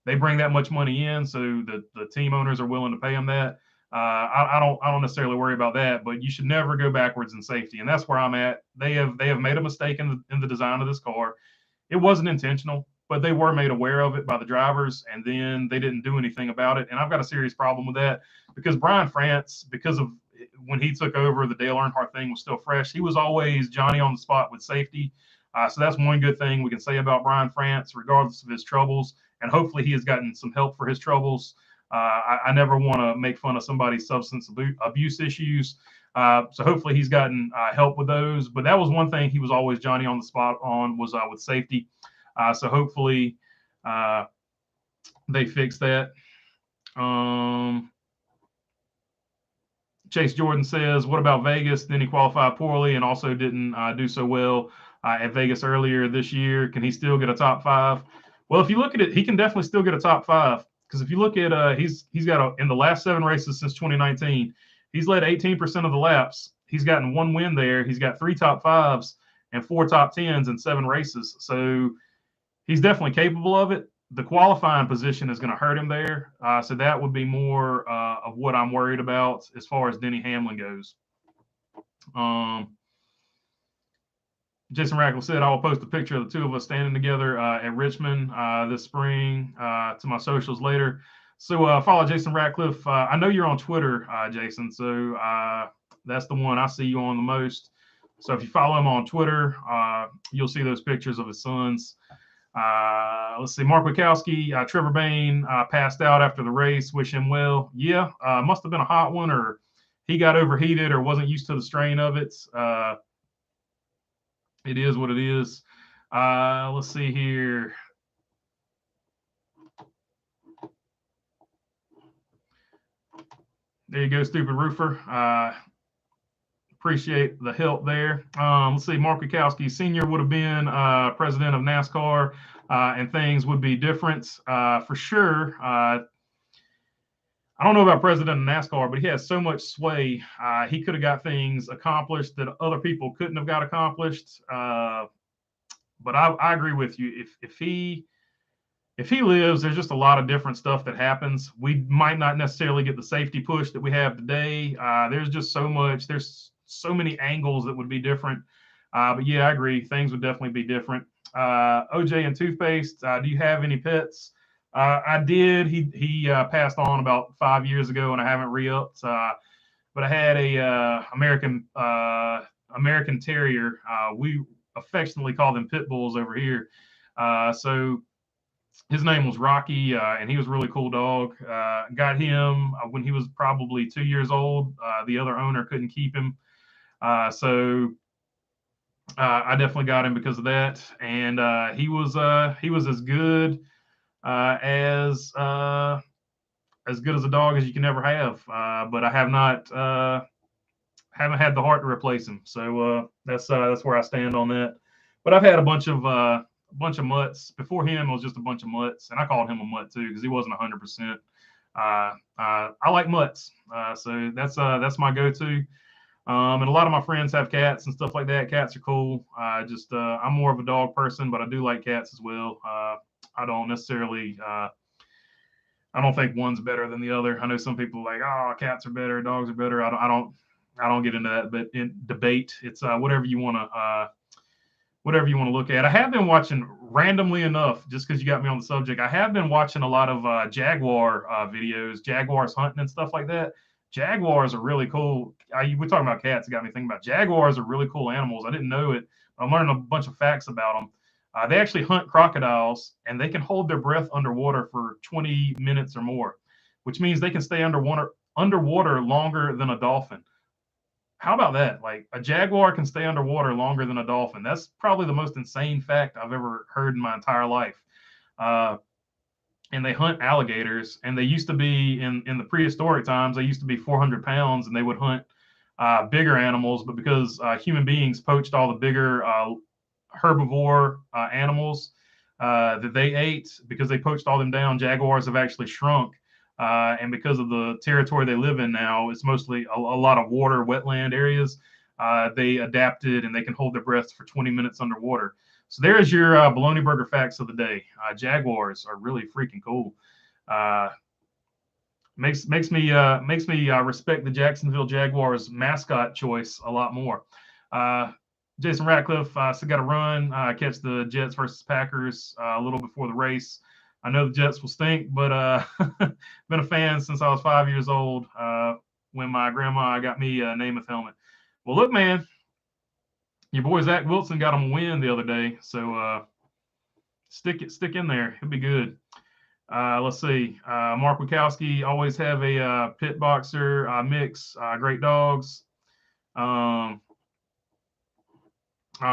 they bring that much money in, so the team owners are willing to pay them that. I don't necessarily worry about that, but you should never go backwards in safety, and that's where I'm at. They have made a mistake in the design of this car. It wasn't intentional, but they were made aware of it by the drivers, and then they didn't do anything about it. And I've got a serious problem with that because Brian France, because of when he took over, the Dale Earnhardt thing was still fresh. He was always Johnny on the spot with safety. So that's one good thing we can say about Brian France, regardless of his troubles. And hopefully he has gotten some help for his troubles. I never want to make fun of somebody's substance abuse issues. So hopefully he's gotten help with those. But that was one thing he was always Johnny on the spot on, was with safety. So hopefully they fix that. Chase Jordan says, what about Vegas? Then he qualified poorly and also didn't do so well at Vegas earlier this year. Can he still get a top 5? Well, if you look at it, he can definitely still get a top 5. Because if you look at, he's got in the last 7 races since 2019, he's led 18% of the laps. He's gotten 1 win there. He's got 3 top 5s and 4 top 10s in 7 races. So he's definitely capable of it. The qualifying position is going to hurt him there. So that would be more of what I'm worried about as far as Denny Hamlin goes. Jason Rackle said, I will post a picture of the 2 of us standing together at Richmond this spring to my socials later. So follow Jason Ratcliffe. I know you're on Twitter, Jason, so that's the one I see you on the most. So if you follow him on Twitter, you'll see those pictures of his sons. Let's see, Mark Wachowski, Trevor Bayne passed out after the race. Wish him well. Yeah, must have been a hot one, or he got overheated or wasn't used to the strain of it. It is what it is. Let's see here. There you go, stupid roofer. Appreciate the help there. Let's see, Mark Wachowski Sr. would have been president of NASCAR, and things would be different for sure. I don't know about president of NASCAR, but he has so much sway. He could have got things accomplished that other people couldn't have got accomplished. But I agree with you. If he lives, there's just a lot of different stuff that happens. We might not necessarily get the safety push that we have today. There's just so much. There's so many angles that would be different. But yeah, I agree. Things would definitely be different. OJ and Toothpaste, do you have any pets? I did. He passed on about 5 years ago, and I haven't re-upped. But I had a American Terrier. We affectionately call them pit bulls over here. So his name was Rocky, and he was a really cool dog. Got him when he was probably 2 years old. The other owner couldn't keep him, so I definitely got him because of that. And he was as good as good as a dog as you can ever have. But I have not haven't had the heart to replace him. So that's where I stand on that. But I've had a bunch of mutts. Before him, it was just a bunch of mutts, and I called him a mutt too because he wasn't 100%. I like mutts, so that's my go-to. And a lot of my friends have cats and stuff like that. Cats are cool. I'm more of a dog person, but I do like cats as well. I don't necessarily. I don't think one's better than the other. I know some people are like, oh, cats are better, dogs are better. I don't get into that, but in debate, it's whatever you want to look at. I have been watching, randomly enough, just because you got me on the subject, I have been watching a lot of Jaguar videos, Jaguars hunting and stuff like that. Jaguars are really cool. We're talking about cats. It got me thinking about Jaguars are really cool animals. I didn't know it. I'm learning a bunch of facts about them. They actually hunt crocodiles, and they can hold their breath underwater for 20 minutes or more, which means they can stay underwater longer than a dolphin. How about that? Like, a jaguar can stay underwater longer than a dolphin. That's probably the most insane fact I've ever heard in my entire life. And they hunt alligators, and they used to be in the prehistoric times, they used to be 400 pounds, and they would hunt bigger animals, but because human beings poached all the bigger herbivore animals that they ate, because they poached all them down, jaguars have actually shrunk. And because of the territory they live in now, it's mostly a lot of water, wetland areas. They adapted and they can hold their breath for 20 minutes underwater. So there's your baloney burger facts of the day. Jaguars are really freaking cool. Makes me respect the Jacksonville Jaguars mascot choice a lot more. Jason Ratcliffe still got to run, catch the Jets versus Packers a little before the race. I know the Jets will stink, but been a fan since I was 5 years old when my grandma got me a Namath helmet. Well, look, man, your boy Zach Wilson got him a win the other day, so stick in there. It'll be good. Let's see. Mark Wachowski, always have a pit boxer mix. Great dogs.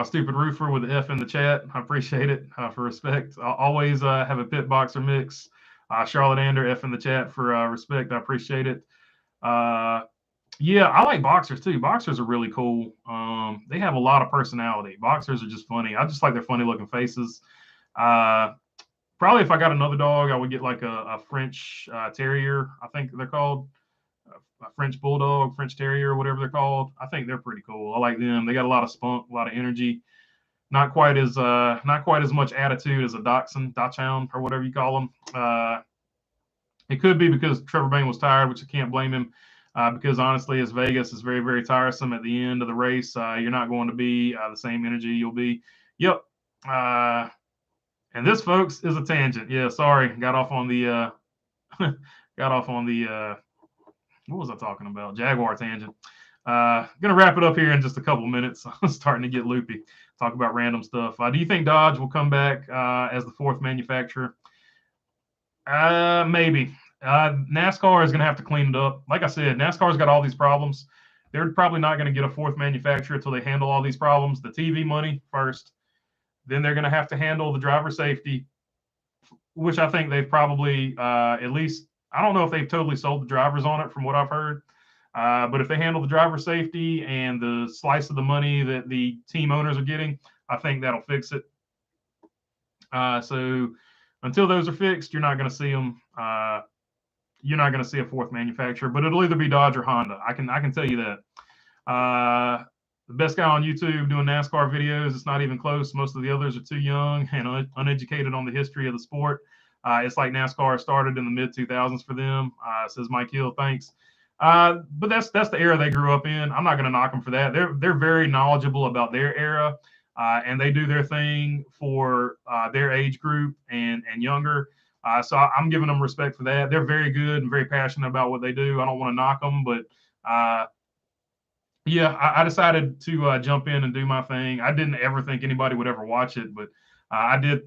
Stupid Roofer with the F in the chat. I appreciate it for respect. I'll always have a pit boxer mix. Charlotte Ander, F in the chat for respect. I appreciate it. Yeah, I like boxers too. Boxers are really cool. They have a lot of personality. Boxers are just funny. I just like their funny looking faces. Probably if I got another dog, I would get like a French Terrier, I think they're called. A French Bulldog, French Terrier, whatever they're called. I think they're pretty cool. I like them. They got a lot of spunk, a lot of energy. Not quite as much attitude as a Dachshund, or whatever you call them. It could be because Trevor Bayne was tired, which I can't blame him. Because honestly, as Vegas is very, very tiresome at the end of the race, you're not going to be the same energy you'll be. Yep. And this, folks, is a tangent. Yeah, sorry, got off on the what was I talking about? Jaguar tangent. Gonna wrap it up here in just a couple of minutes. I'm starting to get loopy. Talk about random stuff. Do you think Dodge will come back as the fourth manufacturer? Maybe. NASCAR is gonna have to clean it up. Like I said, NASCAR's got all these problems. They're probably not going to get a fourth manufacturer until they handle all these problems. The TV money first. Then they're going to have to handle the driver safety, which I think they've probably at least, I don't know if they've totally sold the drivers on it from what I've heard. But if they handle the driver safety and the slice of the money that the team owners are getting, I think that'll fix it. So until those are fixed, you're not going to see them. You're not going to see a fourth manufacturer, but it'll either be Dodge or Honda. I can tell you that. The best guy on YouTube doing NASCAR videos, it's not even close. Most of the others are too young and uneducated on the history of the sport. It's like NASCAR started in the mid 2000s for them. Says Mike Hill, thanks. But that's the era they grew up in. I'm not going to knock them for that. They're very knowledgeable about their era, and they do their thing for their age group and younger. So I'm giving them respect for that. They're very good and very passionate about what they do. I don't want to knock them, but yeah, I decided to jump in and do my thing. I didn't ever think anybody would ever watch it, but I did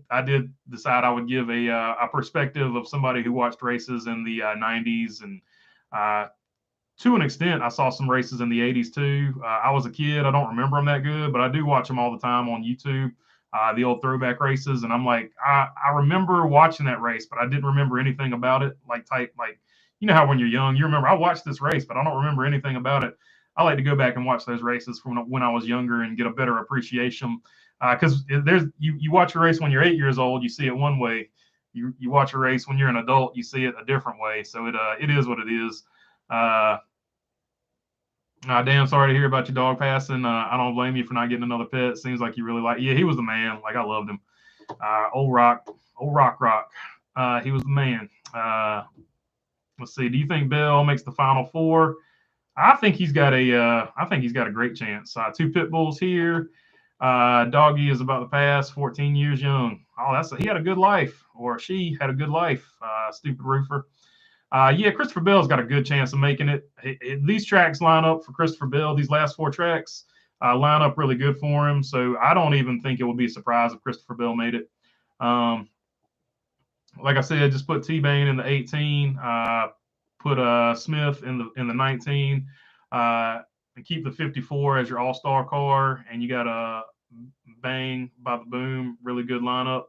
decide I would give a perspective of somebody who watched races in the 90s, and to an extent, I saw some races in the 80s too. I was a kid. I don't remember them that good, but I do watch them all the time on YouTube, the old throwback races. And I'm like, I remember watching that race, but I didn't remember anything about it. Like you know how when you're young, you remember I watched this race, but I don't remember anything about it. I like to go back and watch those races from when I was younger and get a better appreciation. Because you watch a race when you're 8 years old, you see it one way. You watch a race when you're an adult, you see it a different way. So it is what it is. Damn, sorry to hear about your dog passing. I don't blame you for not getting another pet. Seems like you really like. Yeah, he was the man. Like I loved him. Old Rock. He was the man. Let's see. Do you think Bell makes the Final Four? I think he's got a great chance. 2 pit bulls here. Doggy is about to pass, 14 years young. Oh, he had a good life, or she had a good life. Stupid Roofer. Yeah, Christopher Bell's got a good chance of making it. These tracks line up for Christopher Bell. These last 4 tracks line up really good for him. So I don't even think it would be a surprise if Christopher Bell made it. Like I said, just put T-Bane in the 18. Put Smith in the 19, and keep the 54 as your all-star car. And you got a Bang, Bada Boom, really good lineup.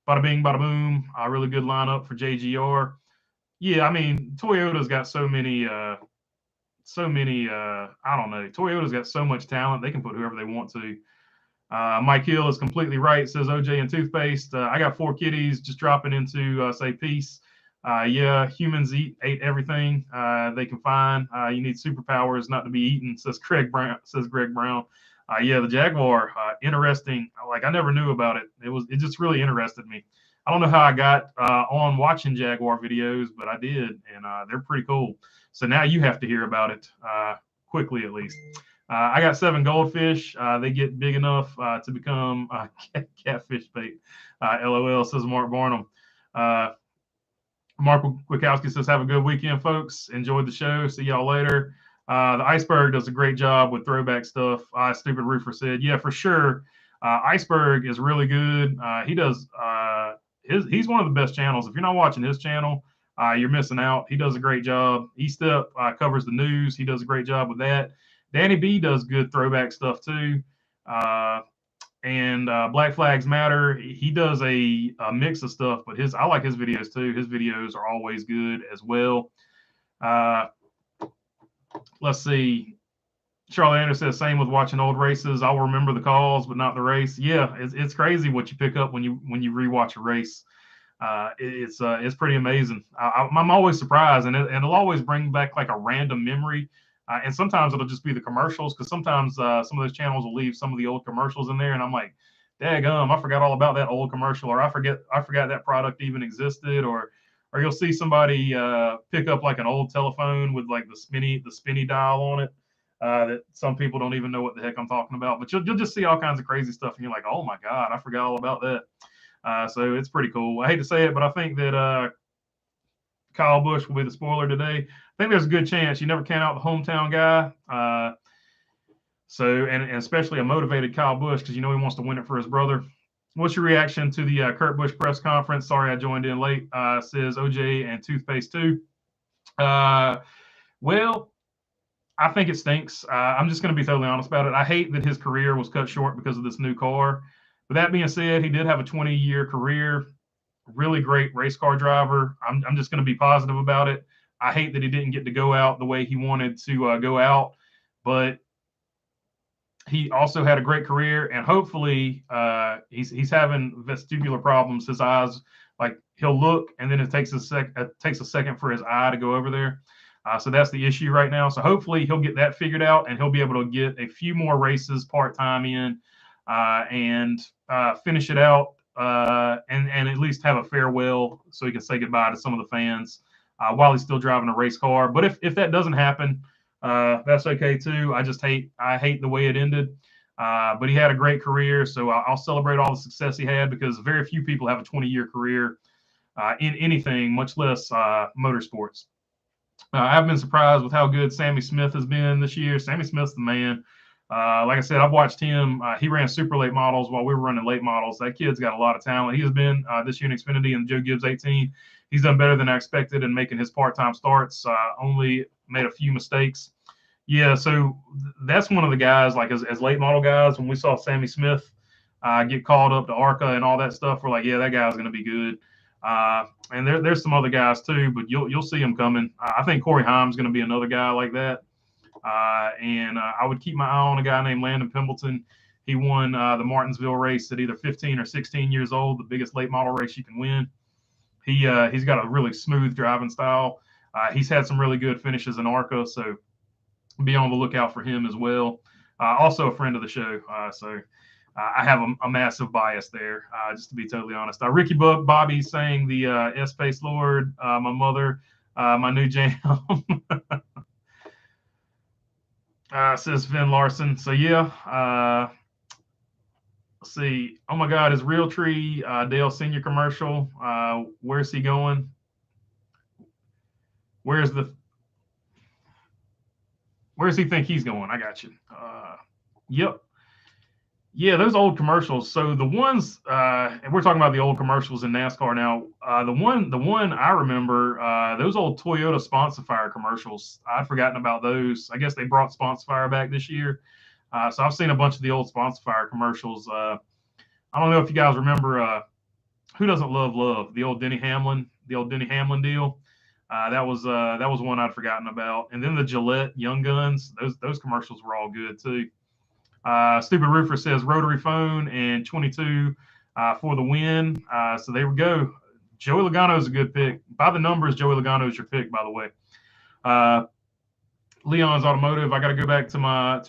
Bada Bing, Bada Boom, really good lineup for JGR. Yeah, I mean, Toyota's got so many so many. I don't know. Toyota's got so much talent; they can put whoever they want to. Mike Hill is completely right. Says OJ and toothpaste. I got 4 kitties just dropping into say peace. Yeah, humans ate everything they can find. You need superpowers not to be eaten. Says Greg Brown. Yeah, the Jaguar, interesting. Like I never knew about it. It just really interested me. I don't know how I got on watching Jaguar videos, but I did, and they're pretty cool. So now you have to hear about it quickly, at least. I got 7 goldfish. They get big enough to become catfish bait. LOL, says Mark Barnum. Mark Wikowski says, have a good weekend, folks. Enjoyed the show. See y'all later. The Iceberg does a great job with throwback stuff. Stupid Roofer said, yeah, for sure. Iceberg is really good. He does he's one of the best channels. If you're not watching his channel, you're missing out. He does a great job. E-Step covers the news. He does a great job with that. Danny B does good throwback stuff too. And Black Flags Matter. He does a mix of stuff, but I like his videos too. His videos are always good as well. Let's see. Charlie Anderson says, same with watching old races. I'll remember the calls, but not the race. Yeah, it's crazy what you pick up when you rewatch a race. It's pretty amazing. I'm always surprised, and it'll always bring back like a random memory. And sometimes it'll just be the commercials, because sometimes some of those channels will leave some of the old commercials in there, and I'm like, daggum, I forgot all about that old commercial, or I forgot that product even existed, or you'll see somebody pick up like an old telephone with like the spinny dial on it. That some people don't even know what the heck I'm talking about, but you'll just see all kinds of crazy stuff, and you're like, oh my God, I forgot all about that. So it's pretty cool. I hate to say it, but I think that Kyle Busch will be the spoiler today. I think there's a good chance. You never count out the hometown guy. And especially a motivated Kyle Busch, because you know he wants to win it for his brother. What's your reaction to the Kurt Busch press conference? Sorry, I joined in late. Says OJ and toothpaste too. Well, I think it stinks. I'm just going to be totally honest about it. I hate that his career was cut short because of this new car. With that being said, he did have a 20-year career. Really great race car driver. I'm just going to be positive about it. I hate that he didn't get to go out the way he wanted to go out, but he also had a great career, and hopefully he's having vestibular problems. His eyes, like he'll look, and then it takes a second for his eye to go over there. So that's the issue right now. So hopefully he'll get that figured out, and he'll be able to get a few more races part-time in and finish it out and at least have a farewell so he can say goodbye to some of the fans while he's still driving a race car. But if that doesn't happen, that's okay too. I hate the way it ended. But he had a great career, so I'll celebrate all the success he had, because very few people have a 20-year career in anything, much less motorsports. I've been surprised with how good Sammy Smith has been this year. Sammy Smith's the man. Like I said, I've watched him. He ran super late models while we were running late models. That kid's got a lot of talent. He has been this year in Xfinity and Joe Gibbs 18. He's done better than I expected in making his part-time starts. Only made a few mistakes. Yeah, so that's one of the guys, like as late model guys, when we saw Sammy Smith get called up to ARCA and all that stuff, we're like, yeah, that guy's going to be good. And there's some other guys too, but you'll see them coming. I think Corey Haim's going to be another guy like that. And I would keep my eye on a guy named Landon Pimbleton. He won the Martinsville race at either 15 or 16 years old, the biggest late model race you can win. He's got a really smooth driving style. He's had some really good finishes in ARCA, so be on the lookout for him as well. Also a friend of the show, so I have a massive bias there, just to be totally honest. Ricky Bobby saying the S-Pace Lord, my mother, my new jam. Says Finn Larson. So yeah, let's see. Oh my God, is Realtree Dale Senior commercial? Where's he going? Where's he think he's going? I got you. Yep. Yeah, those old commercials. So the ones, and we're talking about the old commercials in NASCAR now. The one I remember, those old Toyota Sponsifier commercials. I'd forgotten about those. I guess they brought Sponsifier back this year. So I've seen a bunch of the old Sponsifier commercials. I don't know if you guys remember. Who doesn't love the old Denny Hamlin deal? That was one I'd forgotten about. And then the Gillette Young Guns, those commercials were all good too. Stupid Roofer says rotary phone and 22 for the win. So there we go. Joey Logano is a good pick. By the numbers, Joey Logano is your pick, by the way. Leon's Automotive. I got to go back to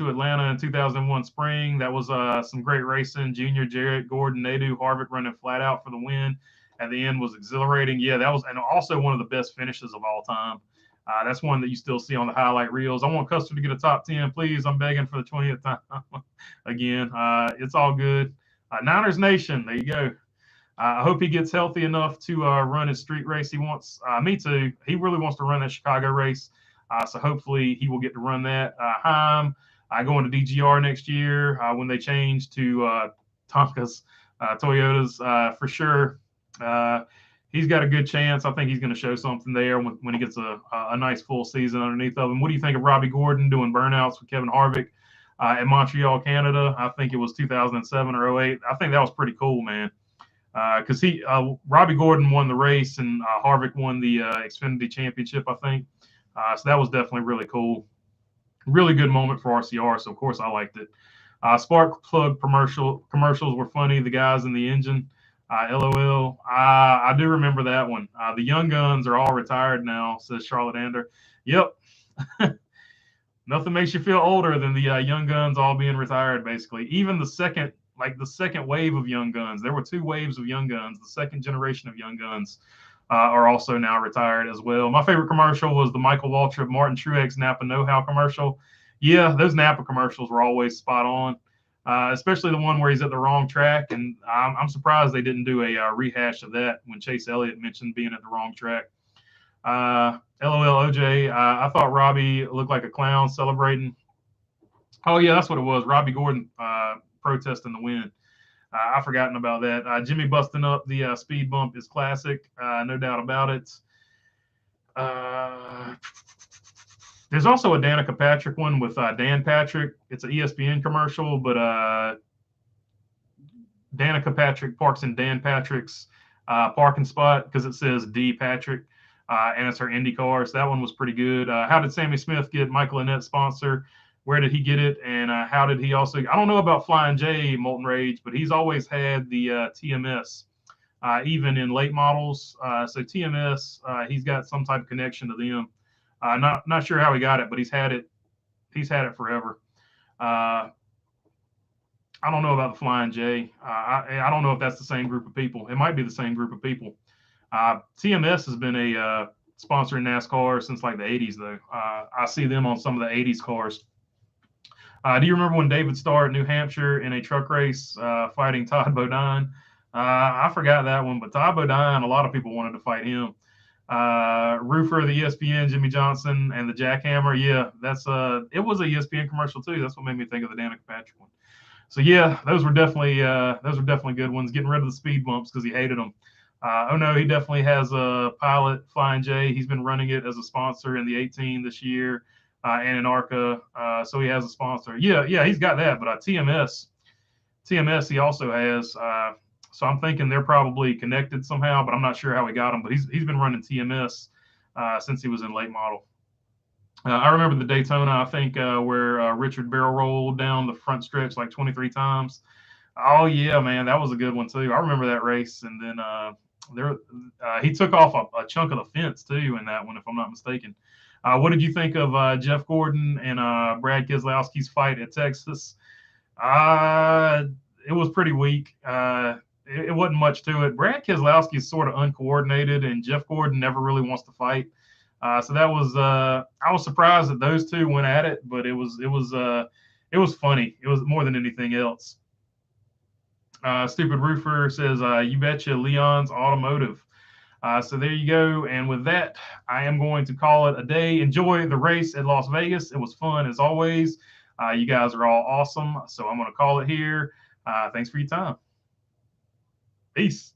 Atlanta in 2001 spring. That was some great racing. Junior, Jarrett, Gordon, Nadu, Harvick running flat out for the win. At the end was exhilarating. Yeah, that was, and also one of the best finishes of all time. That's one that you still see on the highlight reels. I want Custer to get a top 10, please. I'm begging for the 20th time. Again, it's all good. Niners Nation, there you go. I hope he gets healthy enough to run his street race he wants. Me too. He really wants to run that Chicago race. So hopefully he will get to run that. Heim, going to DGR next year when they change to Tonka's Toyotas for sure. He's got a good chance. I think he's going to show something there when he gets a nice full season underneath of him. What do you think of Robbie Gordon doing burnouts with Kevin Harvick at Montreal, Canada? I think it was 2007 or 08. I think that was pretty cool, man. Because Robbie Gordon won the race and Harvick won the Xfinity Championship, I think. So that was definitely really cool. Really good moment for RCR. So of course I liked it. Spark plug commercials were funny. The guys in the engine. LOL. I do remember that one. The Young Guns are all retired now, says Charlotte Ander. Yep. Nothing makes you feel older than the Young Guns all being retired, basically. Even the second wave of Young Guns. There were 2 waves of Young Guns. The second generation of Young Guns are also now retired as well. My favorite commercial was the Michael Waltrip, Martin Truex Napa Know-How commercial. Yeah, those Napa commercials were always spot on. Especially the one where he's at the wrong track. And I'm surprised they didn't do a rehash of that when Chase Elliott mentioned being at the wrong track. LOL OJ, I thought Robbie looked like a clown celebrating. Oh, yeah, that's what it was. Robbie Gordon protesting the win. I've forgotten about that. Jimmy busting up the speed bump is classic. No doubt about it. There's also a Danica Patrick one with Dan Patrick. It's an ESPN commercial, but Danica Patrick parks in Dan Patrick's parking spot because it says D Patrick, and it's her Indy car. So that one was pretty good. How did Sammy Smith get Michael Annette's sponsor? Where did he get it? And how did he also? I don't know about Flying J, Molten Rage, but he's always had the TMS, even in late models. So TMS, he's got some type of connection to them. Not sure how he got it, but he's had it. He's had it forever. I don't know about the Flying J. I don't know if that's the same group of people. It might be the same group of people. TMS has been a sponsor in NASCAR since like the 80s, though. I see them on some of the 80s cars. Do you remember when David Starr at New Hampshire in a truck race fighting Todd Bodine? I forgot that one, but Todd Bodine, a lot of people wanted to fight him. Roofer of the ESPN, Jimmy Johnson, and the Jackhammer. Yeah, it was a ESPN commercial too. That's what made me think of the Danica Patrick one. So yeah, those were definitely good ones. Getting rid of the speed bumps because he hated them. Oh no, he definitely has a Pilot Flying J. He's been running it as a sponsor in the 18 this year and in ARCA. So he has a sponsor. Yeah, he's got that. But TMS he also has. So I'm thinking they're probably connected somehow, but I'm not sure how he got them. But he's been running TMS since he was in late model. I remember the Daytona, I think, where Richard barrel rolled down the front stretch like 23 times. Oh yeah, man, that was a good one too. I remember that race, and then he took off a chunk of the fence too in that one, if I'm not mistaken. What did you think of Jeff Gordon and Brad Keselowski's fight at Texas? It was pretty weak. It wasn't much to it. Brad Keselowski is sort of uncoordinated, and Jeff Gordon never really wants to fight. So that was I was surprised that those two went at it, but it was funny. It was more than anything else. Stupid Roofer says, you betcha, Leon's Automotive. So there you go. And with that, I am going to call it a day. Enjoy the race at Las Vegas. It was fun as always. You guys are all awesome. So I'm going to call it here. Thanks for your time. Peace.